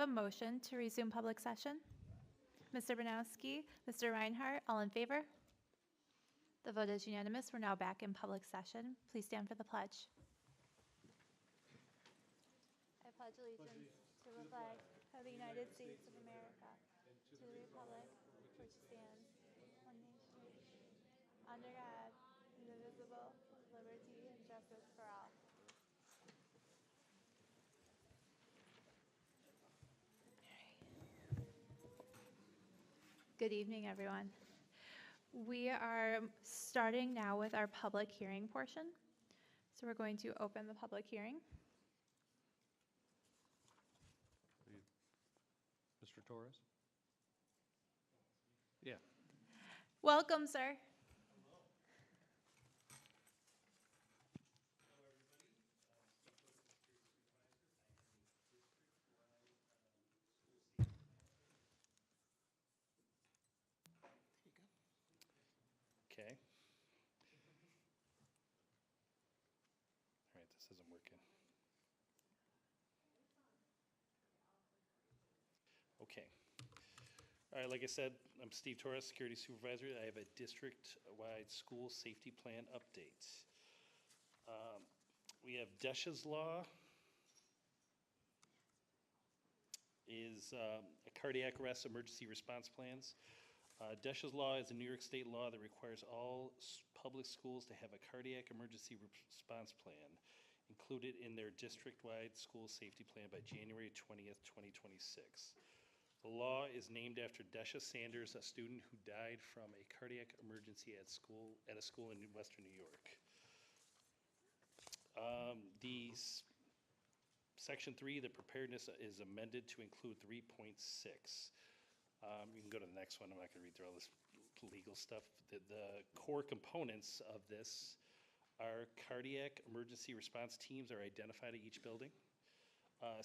have a motion to resume public session? Mr. Banowski, Mr. Reinhardt, all in favor? The vote is unanimous. We're now back in public session. Please stand for the pledge. I pledge allegiance to the flag of the United States of America, to the republic for which stands one nation, under God, indivisible, with liberty and justice for all. Good evening, everyone. We are starting now with our public hearing portion. So we're going to open the public hearing. Mr. Torres? Yeah. Welcome, sir. Okay. All right, this isn't working. Okay. All right, like I said, I'm Steve Torres, Security Supervisor. I have a district-wide school safety plan update. We have DESH's law is a cardiac arrest emergency response plans. DESH's law is a New York State law that requires all public schools to have a cardiac emergency response plan included in their district-wide school safety plan by January 20th, 2026. The law is named after Desha Sanders, a student who died from a cardiac emergency at a school in Western New York. Section 3, the preparedness is amended to include 3.6. You can go to the next one. I'm not going to read through all this legal stuff. The core components of this are cardiac emergency response teams are identified at each building.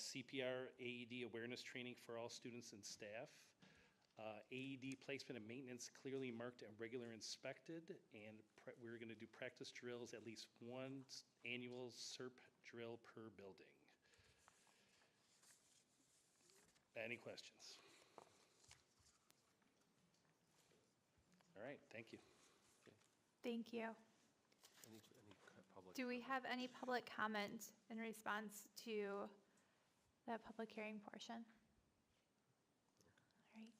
CPR AED awareness training for all students and staff. AED placement and maintenance clearly marked and regular inspected. And we're going to do practice drills, at least one annual SERP drill per building. Any questions? All right, thank you. Thank you. Do we have any public comment in response to the public hearing portion? All right.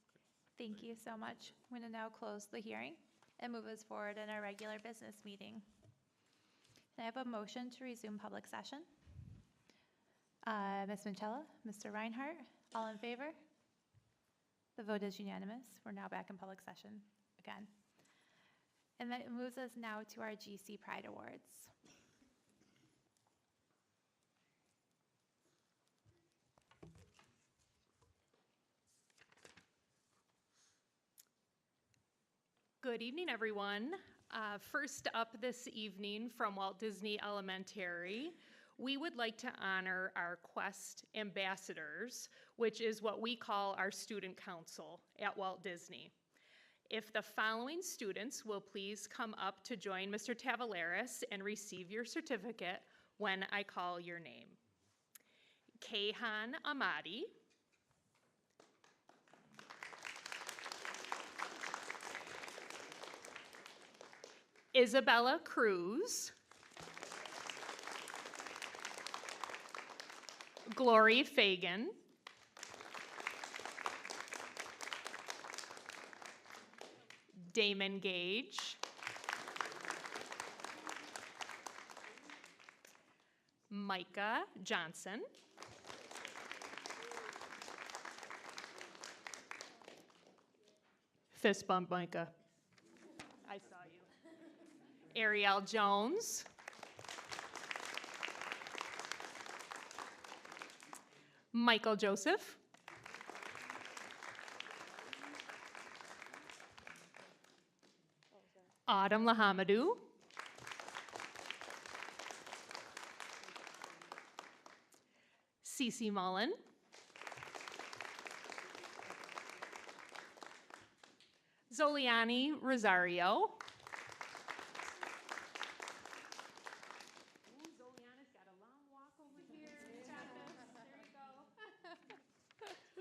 Thank you so much. I'm going to now close the hearing and move us forward in our regular business meeting. Can I have a motion to resume public session? Ms. Minchella, Mr. Reinhardt, all in favor? The vote is unanimous. We're now back in public session again. And that moves us now to our GC Pride Awards. Good evening, everyone. First up this evening from Walt Disney Elementary, we would like to honor our Quest ambassadors, which is what we call our student council at Walt Disney. If the following students will please come up to join Mr. Tavaleris and receive your certificate when I call your name. Kayhan Ahmadi. Isabella Cruz. Glory Fagan. Damon Gage. Micah Johnson. Fist bump, Micah. I saw you. Ariel Jones. Michael Joseph. Autumn Lahamadou. Cece Mullen. Zoliani Rosario. Zoliana's got a long walk over here. There you go.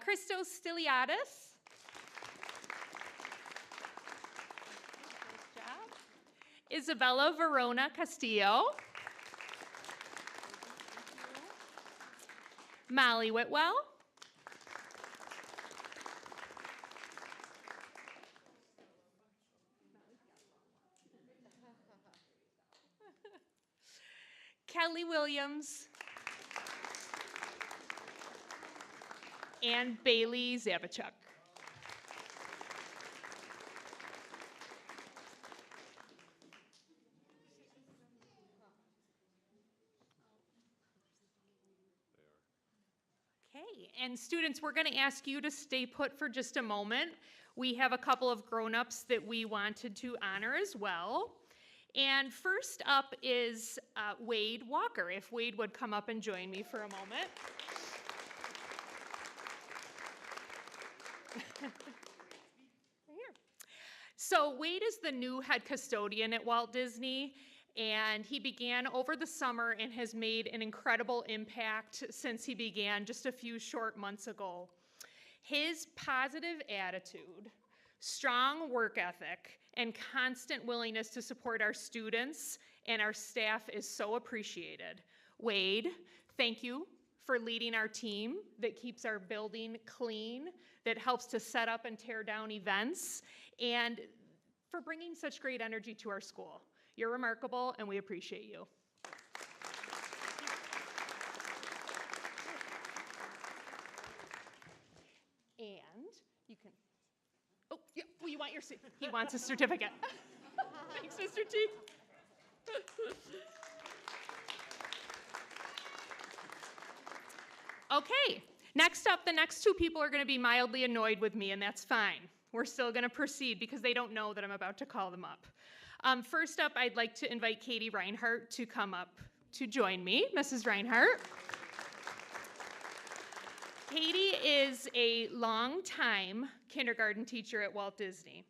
Christos Stiliadis. Nice job. Isabella Verona Castillo. Molly Whitwell. Kelly Williams. And Bailey Zabachuk. Okay, and students, we're going to ask you to stay put for just a moment. We have a couple of grown-ups that we wanted to honor as well. And first up is Wade Walker. If Wade would come up and join me for a moment. Right here. So Wade is the new head custodian at Walt Disney, and he began over the summer and has made an incredible impact since he began just a few short months ago. His positive attitude, strong work ethic, and constant willingness to support our students and our staff is so appreciated. Wade, thank you for leading our team that keeps our building clean, that helps to set up and tear down events, and for bringing such great energy to our school. You're remarkable, and we appreciate you. And you can, oh, yeah, well, you want your, he wants a certificate. Thanks, Mr. T. Okay, next up, the next two people are going to be mildly annoyed with me, and that's fine. We're still going to proceed because they don't know that I'm about to call them up. First up, I'd like to invite Katie Reinhardt to come up to join me. Mrs. Reinhardt. Katie is a longtime kindergarten teacher at Walt Disney.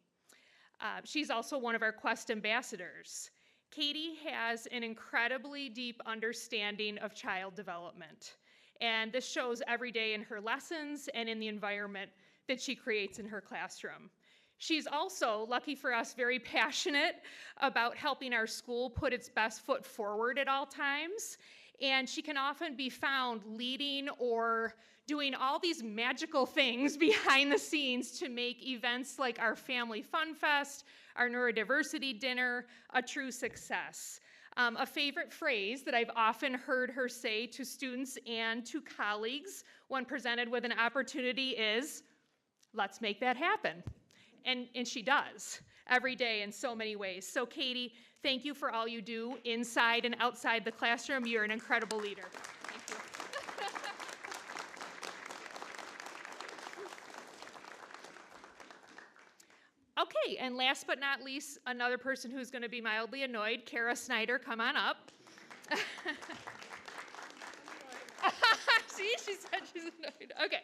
She's also one of our Quest ambassadors. Katie has an incredibly deep understanding of child development, and this shows every day in her lessons and in the environment that she creates in her classroom. She's also, lucky for us, very passionate about helping our school put its best foot forward at all times, and she can often be found leading or doing all these magical things behind the scenes to make events like our Family Fun Fest, our Neurodiversity Dinner, a true success. A favorite phrase that I've often heard her say to students and to colleagues when presented with an opportunity is, "Let's make that happen." And she does every day in so many ways. So Katie, thank you for all you do inside and outside the classroom. You're an incredible leader. Thank you. Okay, and last but not least, another person who's going to be mildly annoyed, Kara Snyder, come on up. See, she said she's annoyed. Okay.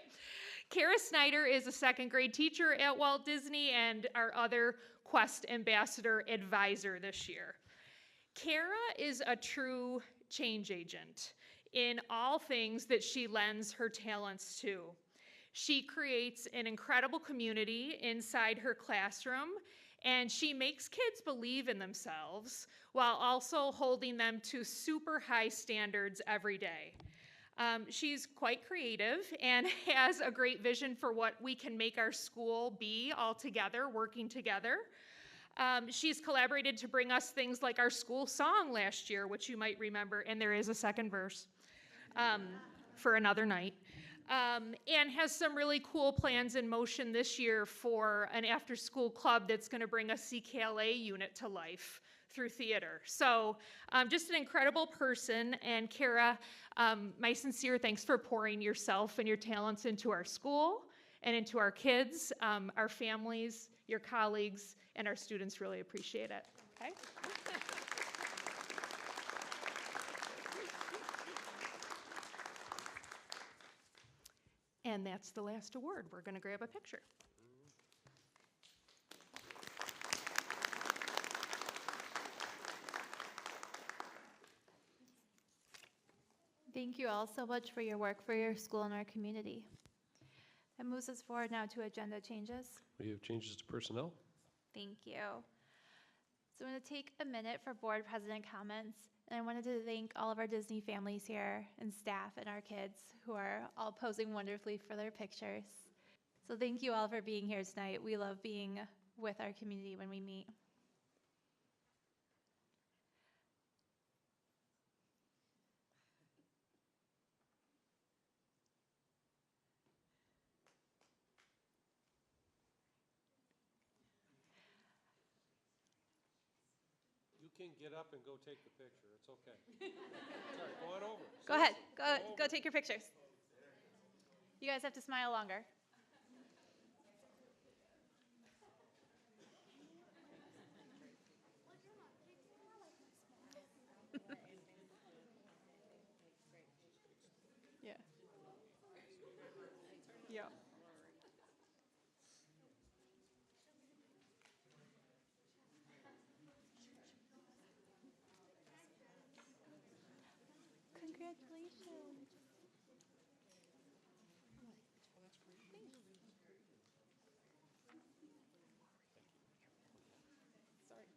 Kara Snyder is a second grade teacher at Walt Disney and our other Quest Ambassador advisor this year. Kara is a true change agent in all things that she lends her talents to. She creates an incredible community inside her classroom, and she makes kids believe in themselves while also holding them to super high standards every day. She's quite creative and has a great vision for what we can make our school be all together, working together. She's collaborated to bring us things like our school song last year, which you might remember, and there is a second verse for another night. And has some really cool plans in motion this year for an after-school club that's going to bring a CKLA unit to life through theater. So just an incredible person. And Kara, my sincere thanks for pouring yourself and your talents into our school and into our kids, our families, your colleagues, and our students really appreciate it. Okay? And that's the last award. We're going to grab a picture. Thank you all so much for your work for your school and our community. That moves us forward now to agenda changes. We have changes to personnel. Thank you. So I'm going to take a minute for board president comments. And I wanted to thank all of our Disney families here and staff and our kids who are all posing wonderfully for their pictures. So thank you all for being here tonight. We love being with our community when we meet. You can get up and go take the picture. It's okay. Sorry, go on over. Go ahead. Seriously, Go over. take your pictures. You guys have to smile longer. Yeah. Yeah. Congratulations. Sorry.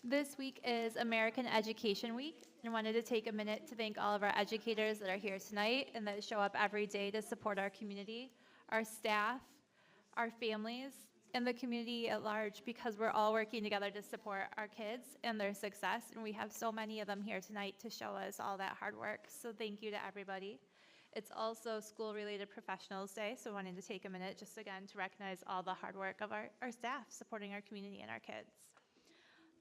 This week is American Education Week, and I wanted to take a minute to thank all of our educators that are here tonight and that show up every day to support our community, our staff, our families, and the community at large, because we're all working together to support our kids and their success, and we have so many of them here tonight to show us all that hard work. So thank you to everybody. It's also School-Related Professionals Day, so I wanted to take a minute just again to recognize all the hard work of our staff supporting our community and our kids.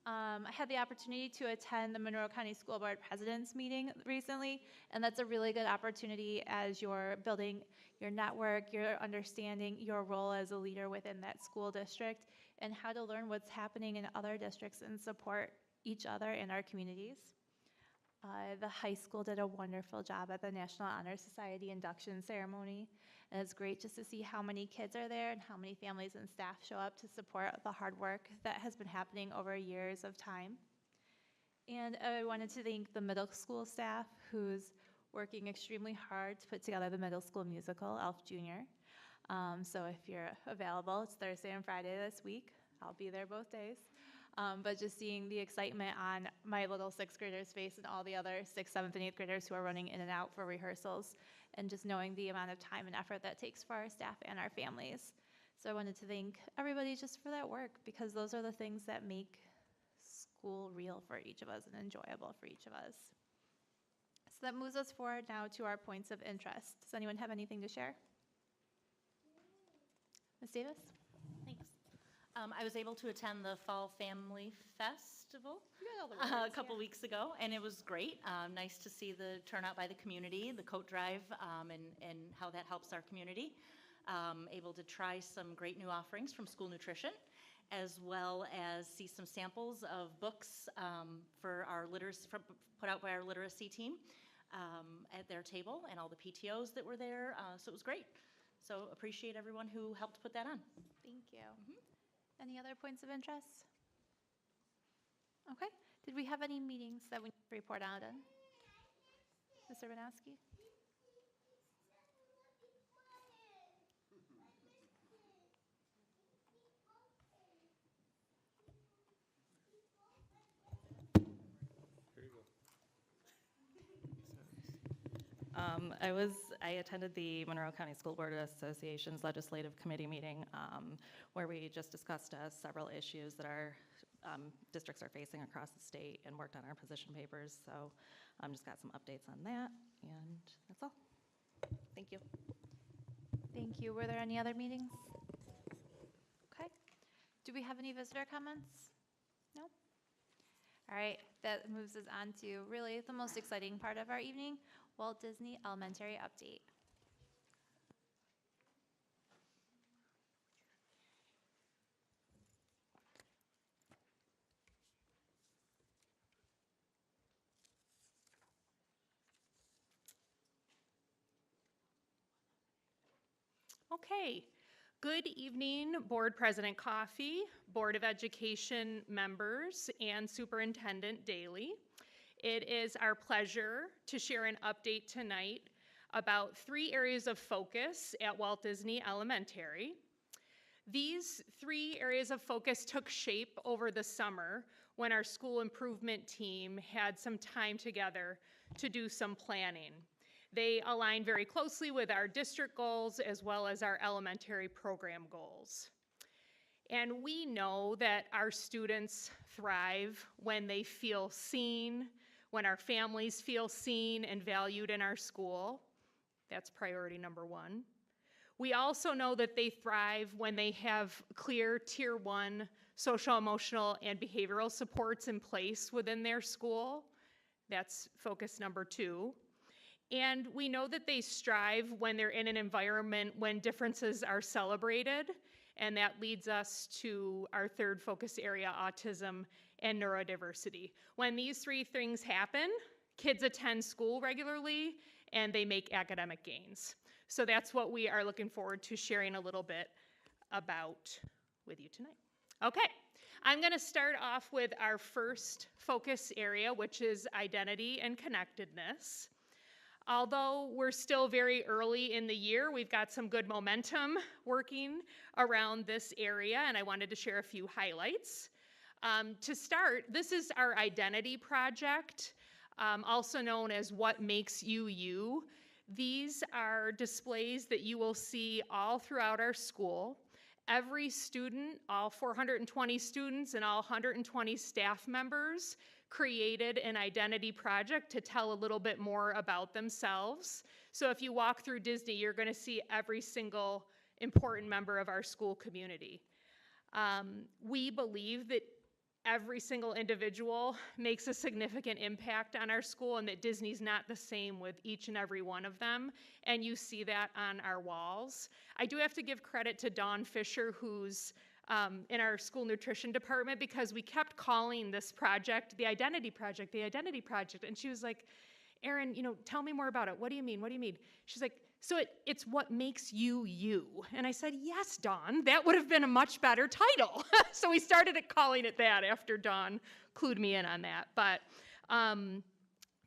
I had the opportunity to attend the Monroe County School Board President's meeting recently, and that's a really good opportunity as you're building your network, you're understanding your role as a leader within that school district, and how to learn what's happening in other districts and support each other in our communities. The high school did a wonderful job at the National Honor Society induction ceremony, and it's great just to see how many kids are there and how many families and staff show up to support the hard work that has been happening over years of time. And I wanted to thank the middle school staff who's working extremely hard to put together the middle school musical, Elf Jr. So if you're available, it's Thursday and Friday this week. I'll be there both days. But just seeing the excitement on my little sixth grader's face and all the other sixth, seventh, and eighth graders who are running in and out for rehearsals, and just knowing the amount of time and effort that takes for our staff and our families. So I wanted to thank everybody just for that work, because those are the things that make school real for each of us and enjoyable for each of us. So that moves us forward now to our points of interest. Does anyone have anything to share? Ms. Davis? Thanks. I was able to attend the Fall Family Festival a couple weeks ago, and it was great. Nice to see the turnout by the community, the coat drive, and how that helps our community. Able to try some great new offerings from School Nutrition, as well as see some samples of books for our put out by our literacy team at their table, and all the PTOs that were there. So it was great. So appreciate everyone who helped put that on. Thank you. Any other points of interest? Okay. Did we have any meetings that we need to report out on? Mr. Banowski? Here you go. I attended the Monroe County School Board Association's Legislative Committee meeting where we just discussed several issues that our districts are facing across the state and worked on our position papers. So just got some updates on that, and that's all. Thank you. Thank you. Were there any other meetings? Okay. Do we have any visitor comments? No? All right. That moves us on to really the most exciting part of our evening, Walt Disney Elementary Update. Okay. Good evening, Board President Coffey, Board of Education members, and Superintendent Daly. It is our pleasure to share an update tonight about 3 areas of focus at Walt Disney Elementary. These 3 areas of focus took shape over the summer when our school improvement team had some time together to do some planning. They align very closely with our district goals as well as our elementary program goals. And we know that our students thrive when they feel seen, when our families feel seen and valued in our school. That's priority number 1. We also know that they thrive when they have clear Tier 1 social, emotional, and behavioral supports in place within their school. That's focus number 2. And we know that they strive when they're in an environment when differences are celebrated, and that leads us to our 3rd focus area, autism and neurodiversity. When these 3 things happen, kids attend school regularly and they make academic gains. So that's what we are looking forward to sharing a little bit about with you tonight. Okay, I'm gonna start off with our first focus area, which is identity and connectedness. Although we're still very early in the year, we've got some good momentum working around this area, and I wanted to share a few highlights. To start, this is our identity project, also known as What Makes You You. These are displays that you will see all throughout our school. Every student, all 420 students and all 120 staff members, created an identity project to tell a little bit more about themselves. So if you walk through Disney, you're going to see every single important member of our school community. We believe that every single individual makes a significant impact on our school and that Disney's not the same with each and every one of them, and you see that on our walls. I do have to give credit to Dawn Fisher, who's in our school nutrition department, because we kept calling this project the Identity Project, and she was like, Erin, tell me more about it. What do you mean? What do you mean? She's like, so it's what makes you you. And I said, yes, Dawn, that would have been a much better title. So we started calling it that after Dawn clued me in on that. But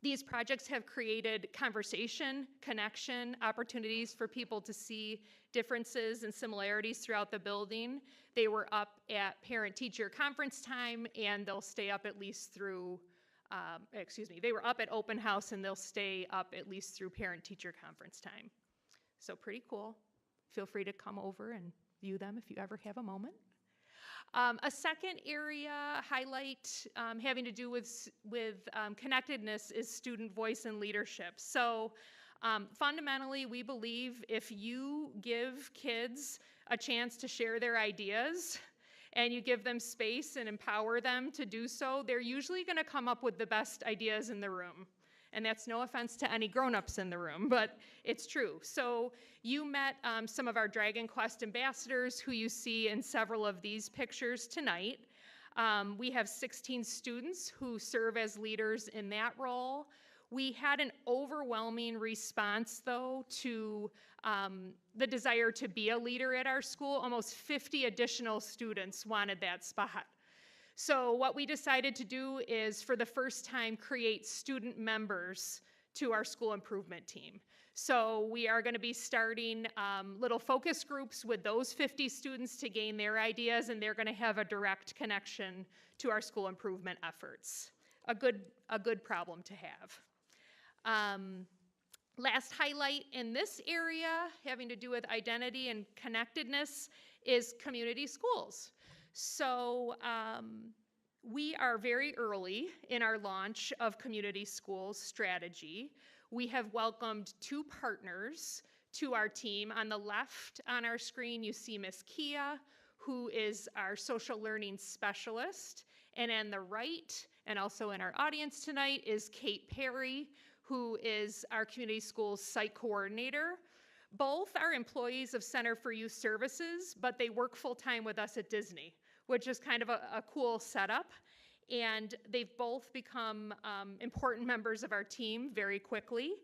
these projects have created conversation, connection, opportunities for people to see differences and similarities throughout the building. They were up at parent-teacher conference time, and they'll stay up at least through, they were up at open house, and they'll stay up at least through parent-teacher conference time. So pretty cool. Feel free to come over and view them if you ever have a moment. A second area highlight having to do with connectedness is student voice and leadership. So fundamentally, we believe if you give kids a chance to share their ideas and you give them space and empower them to do so, they're usually going to come up with the best ideas in the room. And that's no offense to any grown-ups in the room, but it's true. So you met some of our Dragon Quest ambassadors who you see in several of these pictures tonight. We have 16 students who serve as leaders in that role. We had an overwhelming response, though, to the desire to be a leader at our school. Almost 50 additional students wanted that spot. So what we decided to do is, for the first time, create student members to our school improvement team. So we are going to be starting little focus groups with those 50 students to gain their ideas, and they're going to have a direct connection to our school improvement efforts. A good problem to have. Last highlight in this area, having to do with identity and connectedness, is community schools. So we are very early in our launch of community schools strategy. We have welcomed 2 partners to our team. On the left on our screen, you see Miss Kia, who is our social learning specialist. And on the right, and also in our audience tonight, is Kate Perry, who is our community schools site coordinator. Both are employees of Center for Youth Services, but they work full-time with us at Disney, which is kind of a cool setup. And they've both become important members of our team very quickly.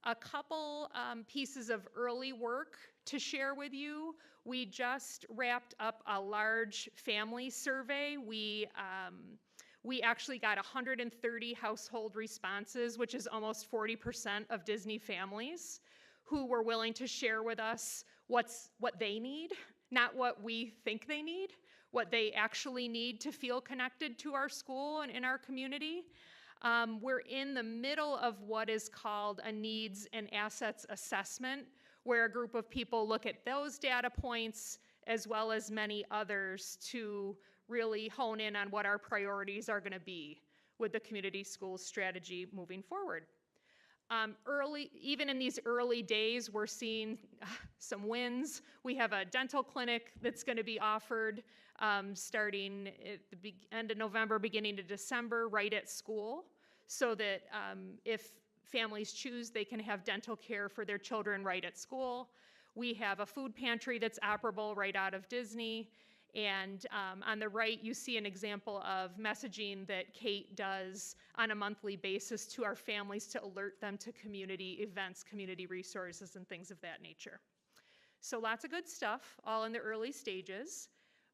A couple pieces of early work to share with you. We just wrapped up a large family survey. We actually got 130 household responses, which is almost 40% of Disney families, who were willing to share with us what they need, not what we think they need, what they actually need to feel connected to our school and in our community. We're in the middle of what is called a needs and assets assessment, where a group of people look at those data points as well as many others to really hone in on what our priorities are going to be with the community schools strategy moving forward. Even in these early days, we're seeing some wins. We have a dental clinic that's going to be offered starting at the end of November, beginning of December, right at school, so that if families choose, they can have dental care for their children right at school. We have a food pantry that's operable right out of Disney. And on the right, you see an example of messaging that Kate does on a monthly basis to our families to alert them to community events, community resources, and things of that nature. So lots of good stuff, all in the early stages.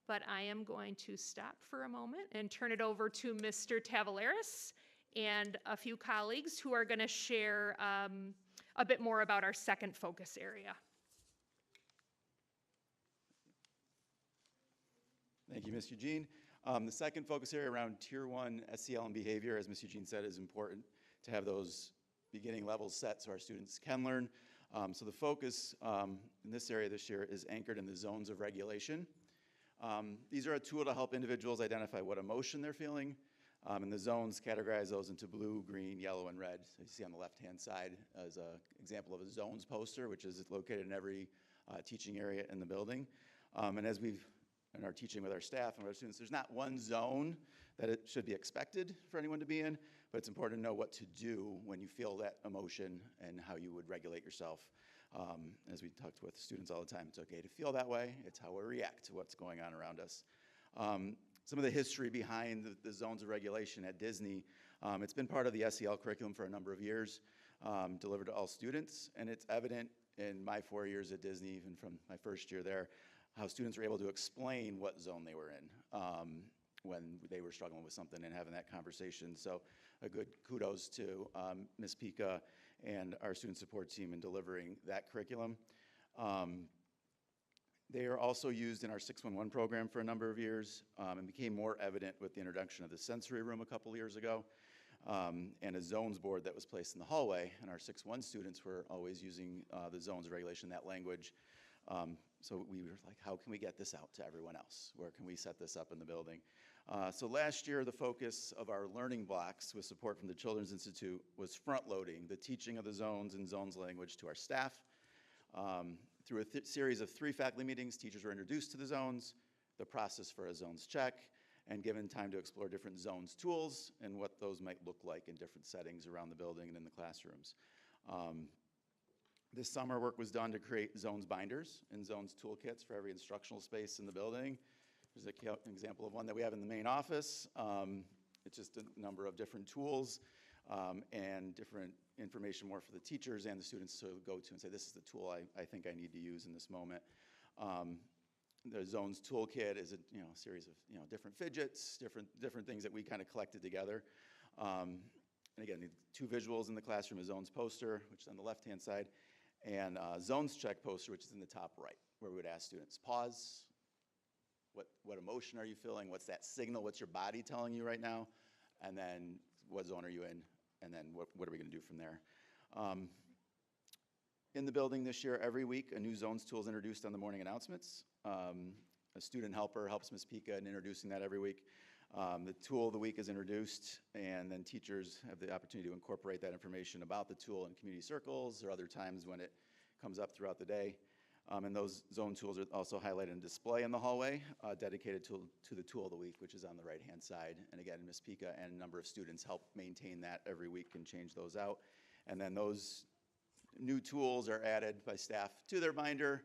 But I am going to stop for a moment and turn it over to Mr. Tavaleris and a few colleagues who are going to share a bit more about our second focus area. Thank you, Ms. Eugene. The second focus area around Tier 1 SEL and behavior, as Ms. Eugene said, is important to have those beginning levels set so our students can learn. So the focus in this area this year is anchored in the zones of regulation. These are a tool to help individuals identify what emotion they're feeling, and the zones categorize those into blue, green, yellow, and red. So you see on the left-hand side as an example of a zones poster, which is located in every teaching area in the building. And as we've in our teaching with our staff and with our students, there's not one zone that it should be expected for anyone to be in, but it's important to know what to do when you feel that emotion and how you would regulate yourself. As we talk with students all the time, it's okay to feel that way. It's how we react to what's going on around us. Some of the history behind the zones of regulation at Disney, it's been part of the SEL curriculum for a number of years, delivered to all students, and it's evident in my 4 years at Disney, even from my first year there, how students were able to explain what zone they were in when they were struggling with something and having that conversation. So a good kudos to Ms. Pika and our student support team in delivering that curriculum. They are also used in our 611 program for a number of years and became more evident with the introduction of the sensory room a couple years ago and a zones board that was placed in the hallway. And our 6-1 students were always using the zones of regulation, that language. So we were like, how can we get this out to everyone else? Where can we set this up in the building? So last year, the focus of our learning blocks with support from the Children's Institute was front-loading the teaching of the zones and zones language to our staff. Through a series of 3 faculty meetings, teachers were introduced to the zones, the process for a zones check, and given time to explore different zones tools and what those might look like in different settings around the building and in the classrooms. This summer, work was done to create zones binders and zones toolkits for every instructional space in the building. There's an example of one that we have in the main office. It's just a number of different tools and different information more for the teachers and the students to go to and say, this is the tool I think I need to use in this moment. The zones toolkit is a series of different fidgets, different things that we kind of collected together. And again, the 2 visuals in the classroom, a zones poster, which is on the left-hand side, and zones check poster, which is in the top right, where we would ask students, pause, what emotion are you feeling? What's that signal? What's your body telling you right now? And then what zone are you in? And then what are we going to do from there? In the building this year, every week, a new zones tool is introduced on the morning announcements. A student helper helps Ms. Pika in introducing that every week. The tool of the week is introduced, and then teachers have the opportunity to incorporate that information about the tool in community circles or other times when it comes up throughout the day. And those zone tools are also highlighted and display in the hallway, dedicated to the tool of the week, which is on the right-hand side. And again, Ms. Pika and a number of students help maintain that every week and change those out. And then those new tools are added by staff to their binder,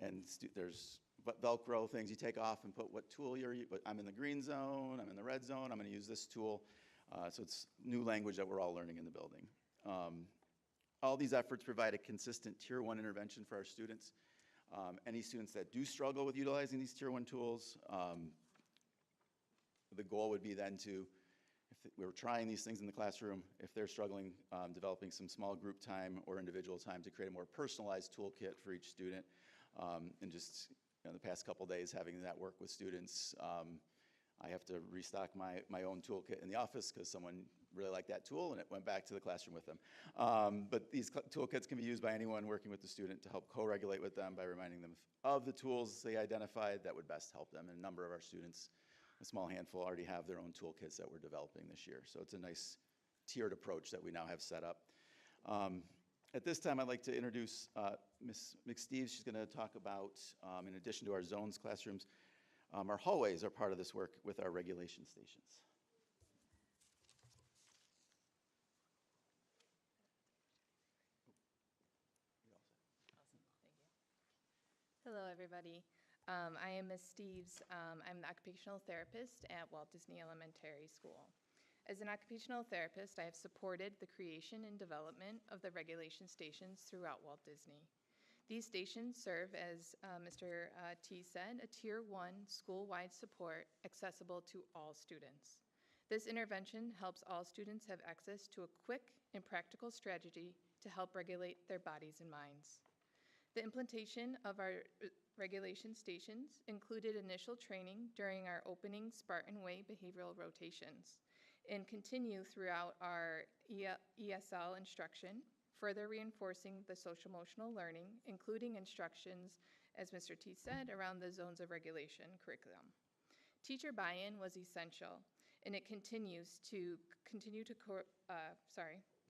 and there's Velcro things you take off and put what tool you're using. I'm in the green zone, I'm in the red zone, I'm going to use this tool. So it's new language that we're all learning in the building. All these efforts provide a consistent Tier 1 intervention for our students. Any students that do struggle with utilizing these Tier 1 tools, the goal would be then to, if we were trying these things in the classroom, if they're struggling, developing some small group time or individual time to create a more personalized toolkit for each student. And just the past couple days having that work with students, I have to restock my own toolkit in the office because someone really liked that tool and it went back to the classroom with them. But these toolkits can be used by anyone working with the student to help co-regulate with them by reminding them of the tools they identified that would best help them. And a number of our students, a small handful, already have their own toolkits that we're developing this year. So it's a nice tiered approach that we now have set up. At this time, I'd like to introduce Ms. McSteves. She's going to talk about, in addition to our zones classrooms, our hallways are part of this work with our regulation stations. Hello, everybody. I am Ms. Steves. I'm the occupational therapist at Walt Disney Elementary School. As an occupational therapist, I have supported the creation and development of the regulation stations throughout Walt Disney. These stations serve as Mr. T said, a Tier 1 school-wide support accessible to all students. This intervention helps all students have access to a quick and practical strategy to help regulate their bodies and minds. The implementation of our regulation stations included initial training during our opening Spartan Way behavioral rotations and continue throughout our ESL instruction, further reinforcing the social-emotional learning, including instructions, as Mr. T said, around the zones of regulation curriculum. Teacher buy-in was essential, and it continues to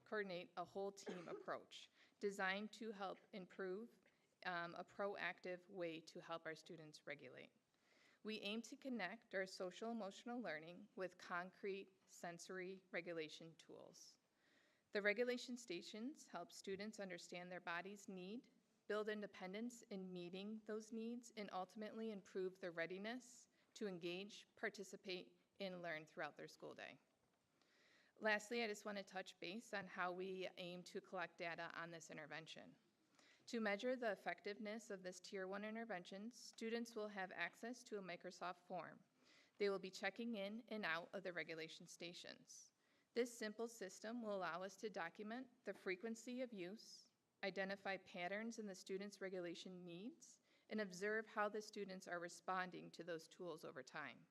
coordinate a whole team approach designed to help improve a proactive way to help our students regulate. We aim to connect our social-emotional learning with concrete sensory regulation tools. The regulation stations help students understand their body's need, build independence in meeting those needs, and ultimately improve their readiness to engage, participate, and learn throughout their school day. Lastly, I just want to touch base on how we aim to collect data on this intervention. To measure the effectiveness of this Tier 1 intervention, students will have access to a Microsoft form. They will be checking in and out of the regulation stations. This simple system will allow us to document the frequency of use, identify patterns in the students' regulation needs, and observe how the students are responding to those tools over time.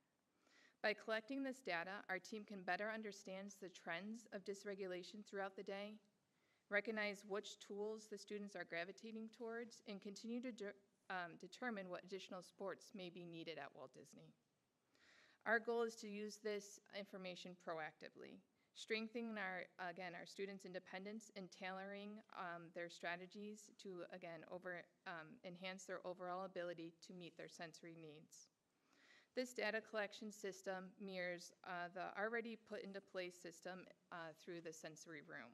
By collecting this data, our team can better understand the trends of dysregulation throughout the day, recognize which tools the students are gravitating towards, and continue to determine what additional supports may be needed at Walt Disney. Our goal is to use this information proactively, strengthening our students' independence and tailoring their strategies to, enhance their overall ability to meet their sensory needs. This data collection system mirrors the already put into place system through the sensory room,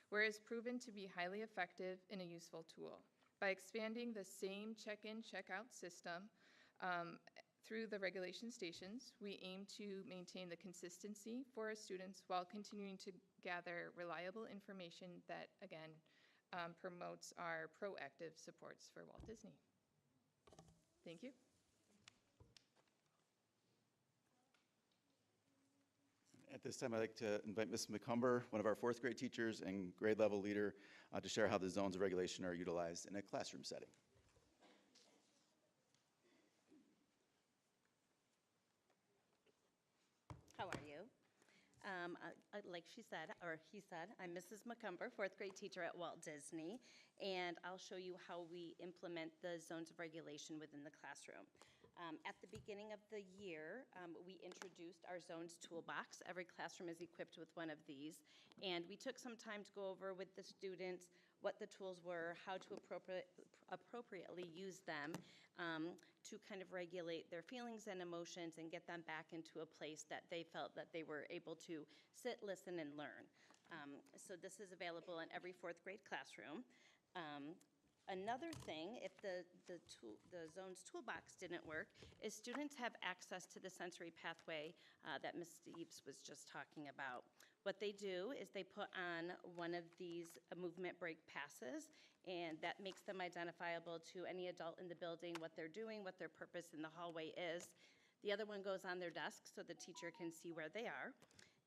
where it's proven to be highly effective and a useful tool. By expanding the same check-in, check-out system through the regulation stations, we aim to maintain the consistency for our students while continuing to gather reliable information that, again, promotes our proactive supports for Walt Disney. Thank you. At this time, I'd like to invite Ms. McCumber, one of our fourth grade teachers and grade level leader, to share how the zones of regulation are utilized in a classroom setting. How are you? Like she said, or he said, I'm Mrs. McCumber, fourth grade teacher at Walt Disney, and I'll show you how we implement the zones of regulation within the classroom. At the beginning of the year, we introduced our zones toolbox. Every classroom is equipped with one of these, and we took some time to go over with the students what the tools were, how to appropriately use them to kind of regulate their feelings and emotions and get them back into a place that they felt that they were able to sit, listen, and learn. So this is available in every fourth grade classroom. Another thing, if the zones toolbox didn't work, is students have access to the sensory pathway that Ms. Steves was just talking about. What they do is they put on one of these movement break passes, and that makes them identifiable to any adult in the building, what they're doing, what their purpose in the hallway is. The other one goes on their desk so the teacher can see where they are.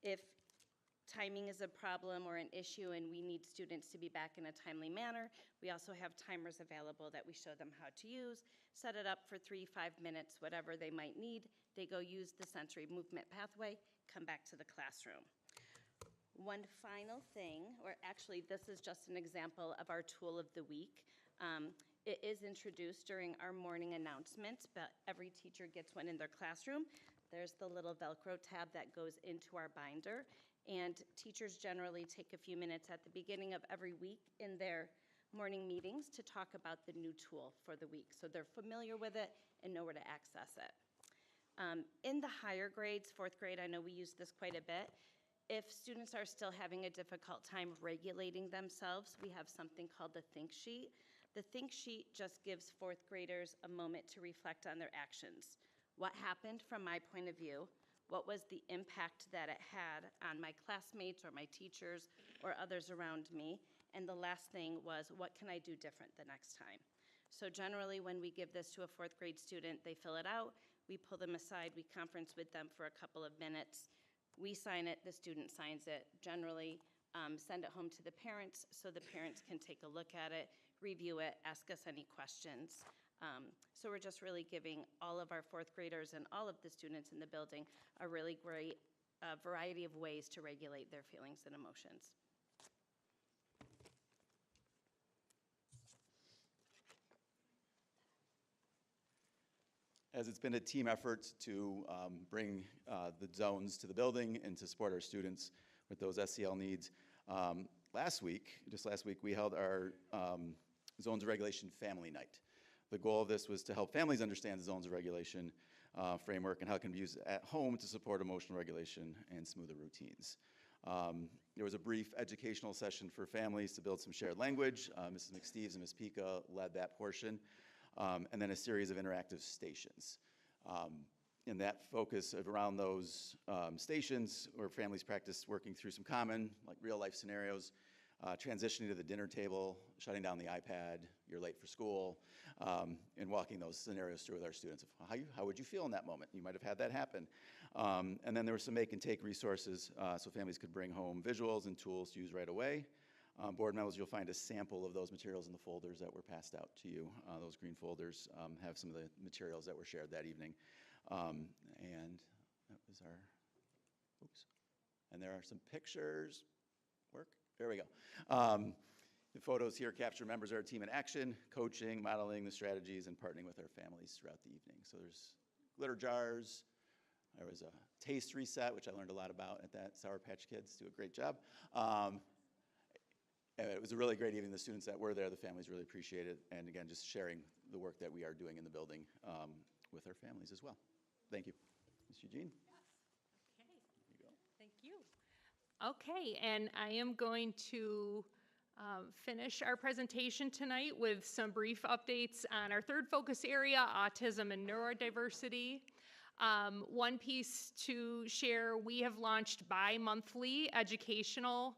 If timing is a problem or an issue and we need students to be back in a timely manner, we also have timers available that we show them how to use, set it up for 3, 5 minutes, whatever they might need. They go use the sensory movement pathway, come back to the classroom. One final thing, or actually this is just an example of our tool of the week. It is introduced during our morning announcements, but every teacher gets one in their classroom. There's the little Velcro tab that goes into our binder, and teachers generally take a few minutes at the beginning of every week in their morning meetings to talk about the new tool for the week, so they're familiar with it and know where to access it. In the higher grades, 4th grade, I know we use this quite a bit. If students are still having a difficult time regulating themselves, we have something called the Think Sheet. The Think Sheet just gives 4th graders a moment to reflect on their actions. What happened from my point of view? What was the impact that it had on my classmates or my teachers or others around me? And the last thing was, what can I do different the next time? So generally, when we give this to a 4th grade student, they fill it out, we pull them aside, we conference with them for a couple of minutes. We sign it, the student signs it. Generally, send it home to the parents so the parents can take a look at it, review it, ask us any questions. So we're just really giving all of our 4th graders and all of the students in the building a really great variety of ways to regulate their feelings and emotions. As it's been a team effort to bring the zones to the building and to support our students with those SEL needs, just last week, we held our Zones of Regulation Family Night. The goal of this was to help families understand the Zones of Regulation framework and how it can be used at home to support emotional regulation and smoother routines. There was a brief educational session for families to build some shared language. Mrs. McSteeves and Ms. Pica led that portion. And then a series of interactive stations. And that focus around those stations where families practice working through some common, like real life scenarios, transitioning to the dinner table, shutting down the iPad, you're late for school, and walking those scenarios through with our students. How would you feel in that moment? You might have had that happen. And then there were some make and take resources so families could bring home visuals and tools to use right away. Board members, you'll find a sample of those materials in the folders that were passed out to you. Those green folders have some of the materials that were shared that evening. And that was our, oops. And there are some pictures. Work? There we go. The photos here capture members of our team in action, coaching, modeling the strategies, and partnering with our families throughout the evening. So there's glitter jars. There was a taste reset, which I learned a lot about at that. Sour Patch Kids do a great job. It was a really great evening. The students that were there, the families really appreciated it. And again, just sharing the work that we are doing in the building with our families as well. Thank you. Ms. Eugene? Okay. There you go. Thank you. Okay, and I am going to finish our presentation tonight with some brief updates on our third focus area, autism and neurodiversity. One piece to share, we have launched bi-monthly educational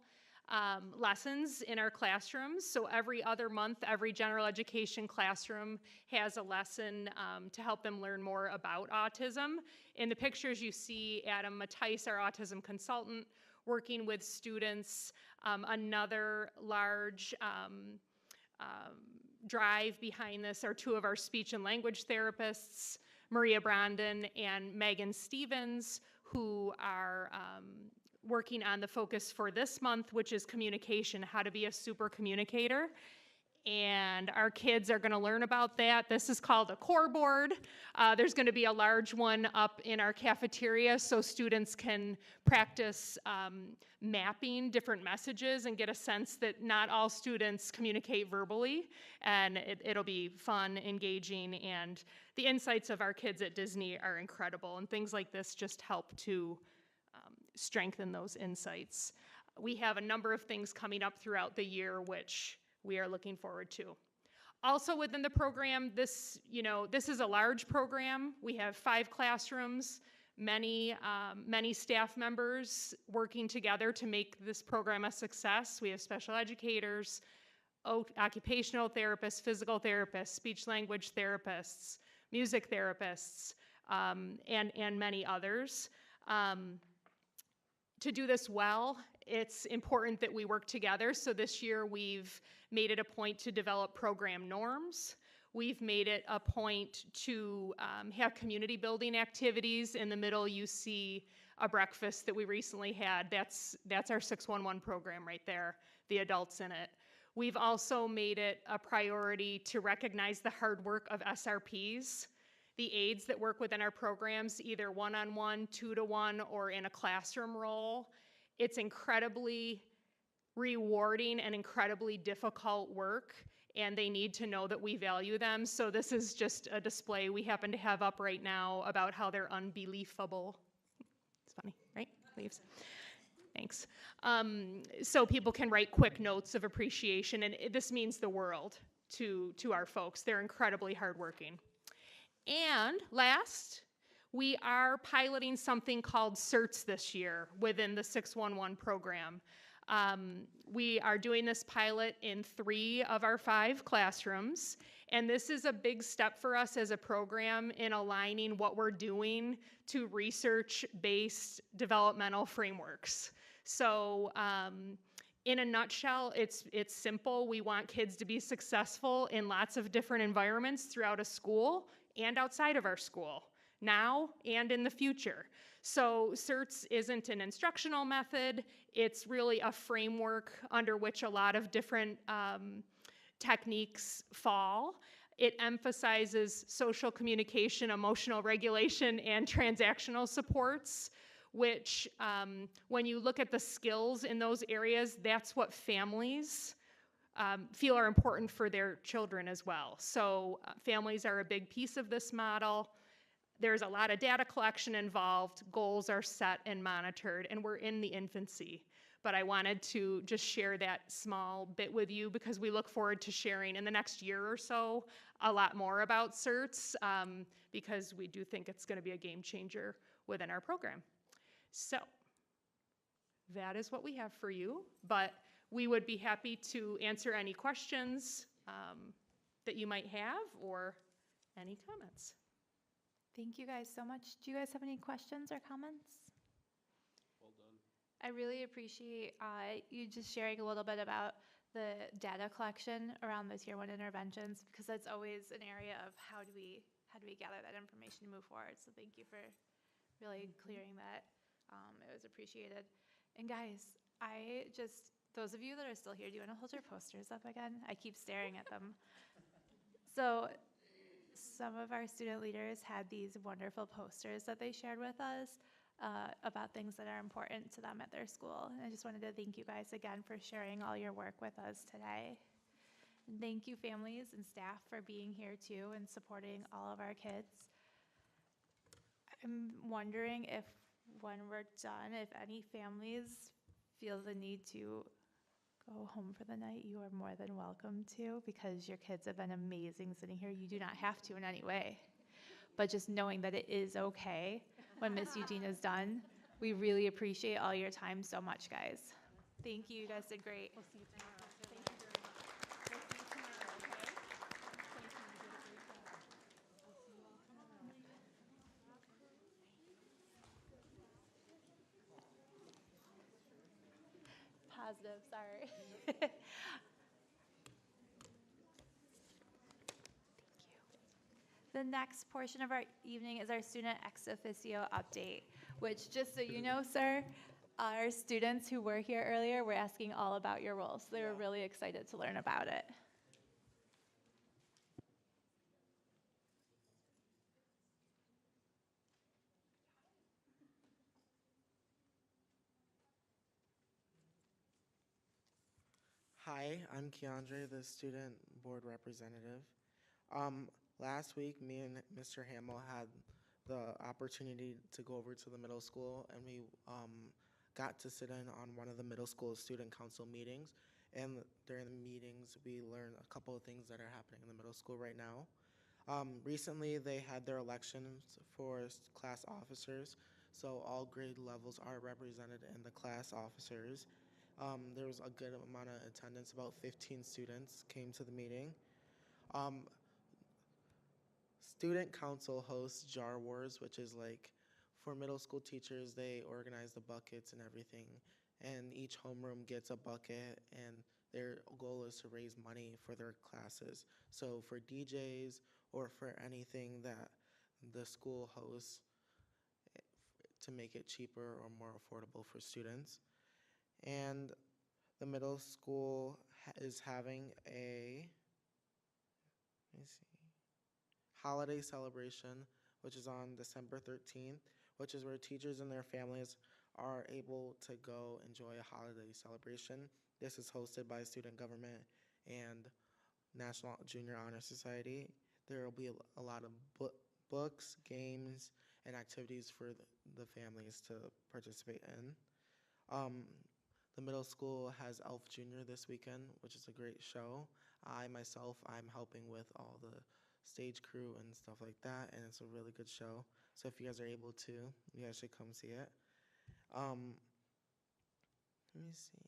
lessons in our classrooms. So every other month, every general education classroom has a lesson to help them learn more about autism. In the pictures you see Adam Mattice, our autism consultant, working with students. Another large drive behind this are two of our speech and language therapists, Maria Brandon and Megan Stevens, who are working on the focus for this month, which is communication, how to be a super communicator. And our kids are gonna learn about that. This is called a core board. There's gonna be a large one up in our cafeteria so students can practice mapping different messages and get a sense that not all students communicate verbally. And it'll be fun, engaging, and the insights of our kids at Disney are incredible. And things like this just help to strengthen those insights. We have a number of things coming up throughout the year which we are looking forward to. Also within the program, this is a large program. We have 5 classrooms, many staff members working together to make this program a success. We have special educators, occupational therapists, physical therapists, speech language therapists, music therapists, and many others. To do this well, it's important that we work together. So this year we've made it a point to develop program norms. We've made it a point to have community building activities. In the middle, you see a breakfast that we recently had. That's our 611 program right there, the adults in it. We've also made it a priority to recognize the hard work of SRPs, the aides that work within our programs, either one-on-one, two-to-one, or in a classroom role. It's incredibly rewarding and incredibly difficult work, and they need to know that we value them. So this is just a display we happen to have up right now about how they're unbelievable. It's funny, right? Leaves. Thanks. So people can write quick notes of appreciation, and this means the world to our folks. They're incredibly hardworking. And last, we are piloting something called CERTS this year within the 611 program. We are doing this pilot in 3 of our 5 classrooms, and this is a big step for us as a program in aligning what we're doing to research-based developmental frameworks. So in a nutshell, it's simple. We want kids to be successful in lots of different environments throughout a school and outside of our school, now and in the future. So CERTS isn't an instructional method. It's really a framework under which a lot of different techniques fall. It emphasizes social communication, emotional regulation, and transactional supports, which when you look at the skills in those areas, that's what families feel are important for their children as well. So families are a big piece of this model. There's a lot of data collection involved, goals are set and monitored, and we're in the infancy. But I wanted to just share that small bit with you because we look forward to sharing in the next year or so a lot more about CERTS because we do think it's going to be a game changer within our program. So that is what we have for you, but we would be happy to answer any questions that you might have or any comments. Thank you guys so much. Do you guys have any questions or comments? Well done. I really appreciate you just sharing a little bit about the data collection around the Tier 1 interventions, because that's always an area of how do we gather that information to move forward. So thank you for really clearing that. It was appreciated. And guys, those of you that are still here, do you want to hold your posters up again? I keep staring at them. So some of our student leaders had these wonderful posters that they shared with us about things that are important to them at their school. And I just wanted to thank you guys again for sharing all your work with us today. And thank you, families and staff, for being here too and supporting all of our kids. I'm wondering if when we're done, if any families feel the need to go home for the night, you are more than welcome to, because your kids have been amazing sitting here. You do not have to in any way, but just knowing that it is okay when Miss Eugene is done. We really appreciate all your time so much, guys. Thank you. You guys did great. We'll see you tomorrow. Thank you very much. We'll see you tomorrow, okay? Thank you. You did a great job. We'll see you all tomorrow. Positive, sorry. Thank you. The next portion of our evening is our student ex officio update, which, just so you know, sir, our students who were here earlier were asking all about your role, so they were really excited to learn about it. Hi, I'm Keandre, the student board representative. Last week, me and Mr. Hamill had the opportunity to go over to the middle school, and we got to sit in on one of the middle school student council meetings. And during the meetings, we learned a couple of things that are happening in the middle school right now. Recently, they had their elections for class officers, so all grade levels are represented in the class officers. There was a good amount of attendance, about 15 students came to the meeting. Um, Student Council hosts Jar Wars, which is like for middle school teachers, they organize the buckets and everything, and each homeroom gets a bucket, and their goal is to raise money for their classes. So for DJs or for anything that the school hosts to make it cheaper or more affordable for students. And the middle school is having a, let me see, holiday celebration, which is on December 13th, which is where teachers and their families are able to go enjoy a holiday celebration. This is hosted by Student Government and National Junior Honor Society. There will be a lot of books, games, and activities for the families to participate in. The middle school has Elf Junior this weekend, which is a great show. I'm helping with all the stage crew and stuff like that, and it's a really good show. So if you guys are able to, you guys should come see it. Let me see.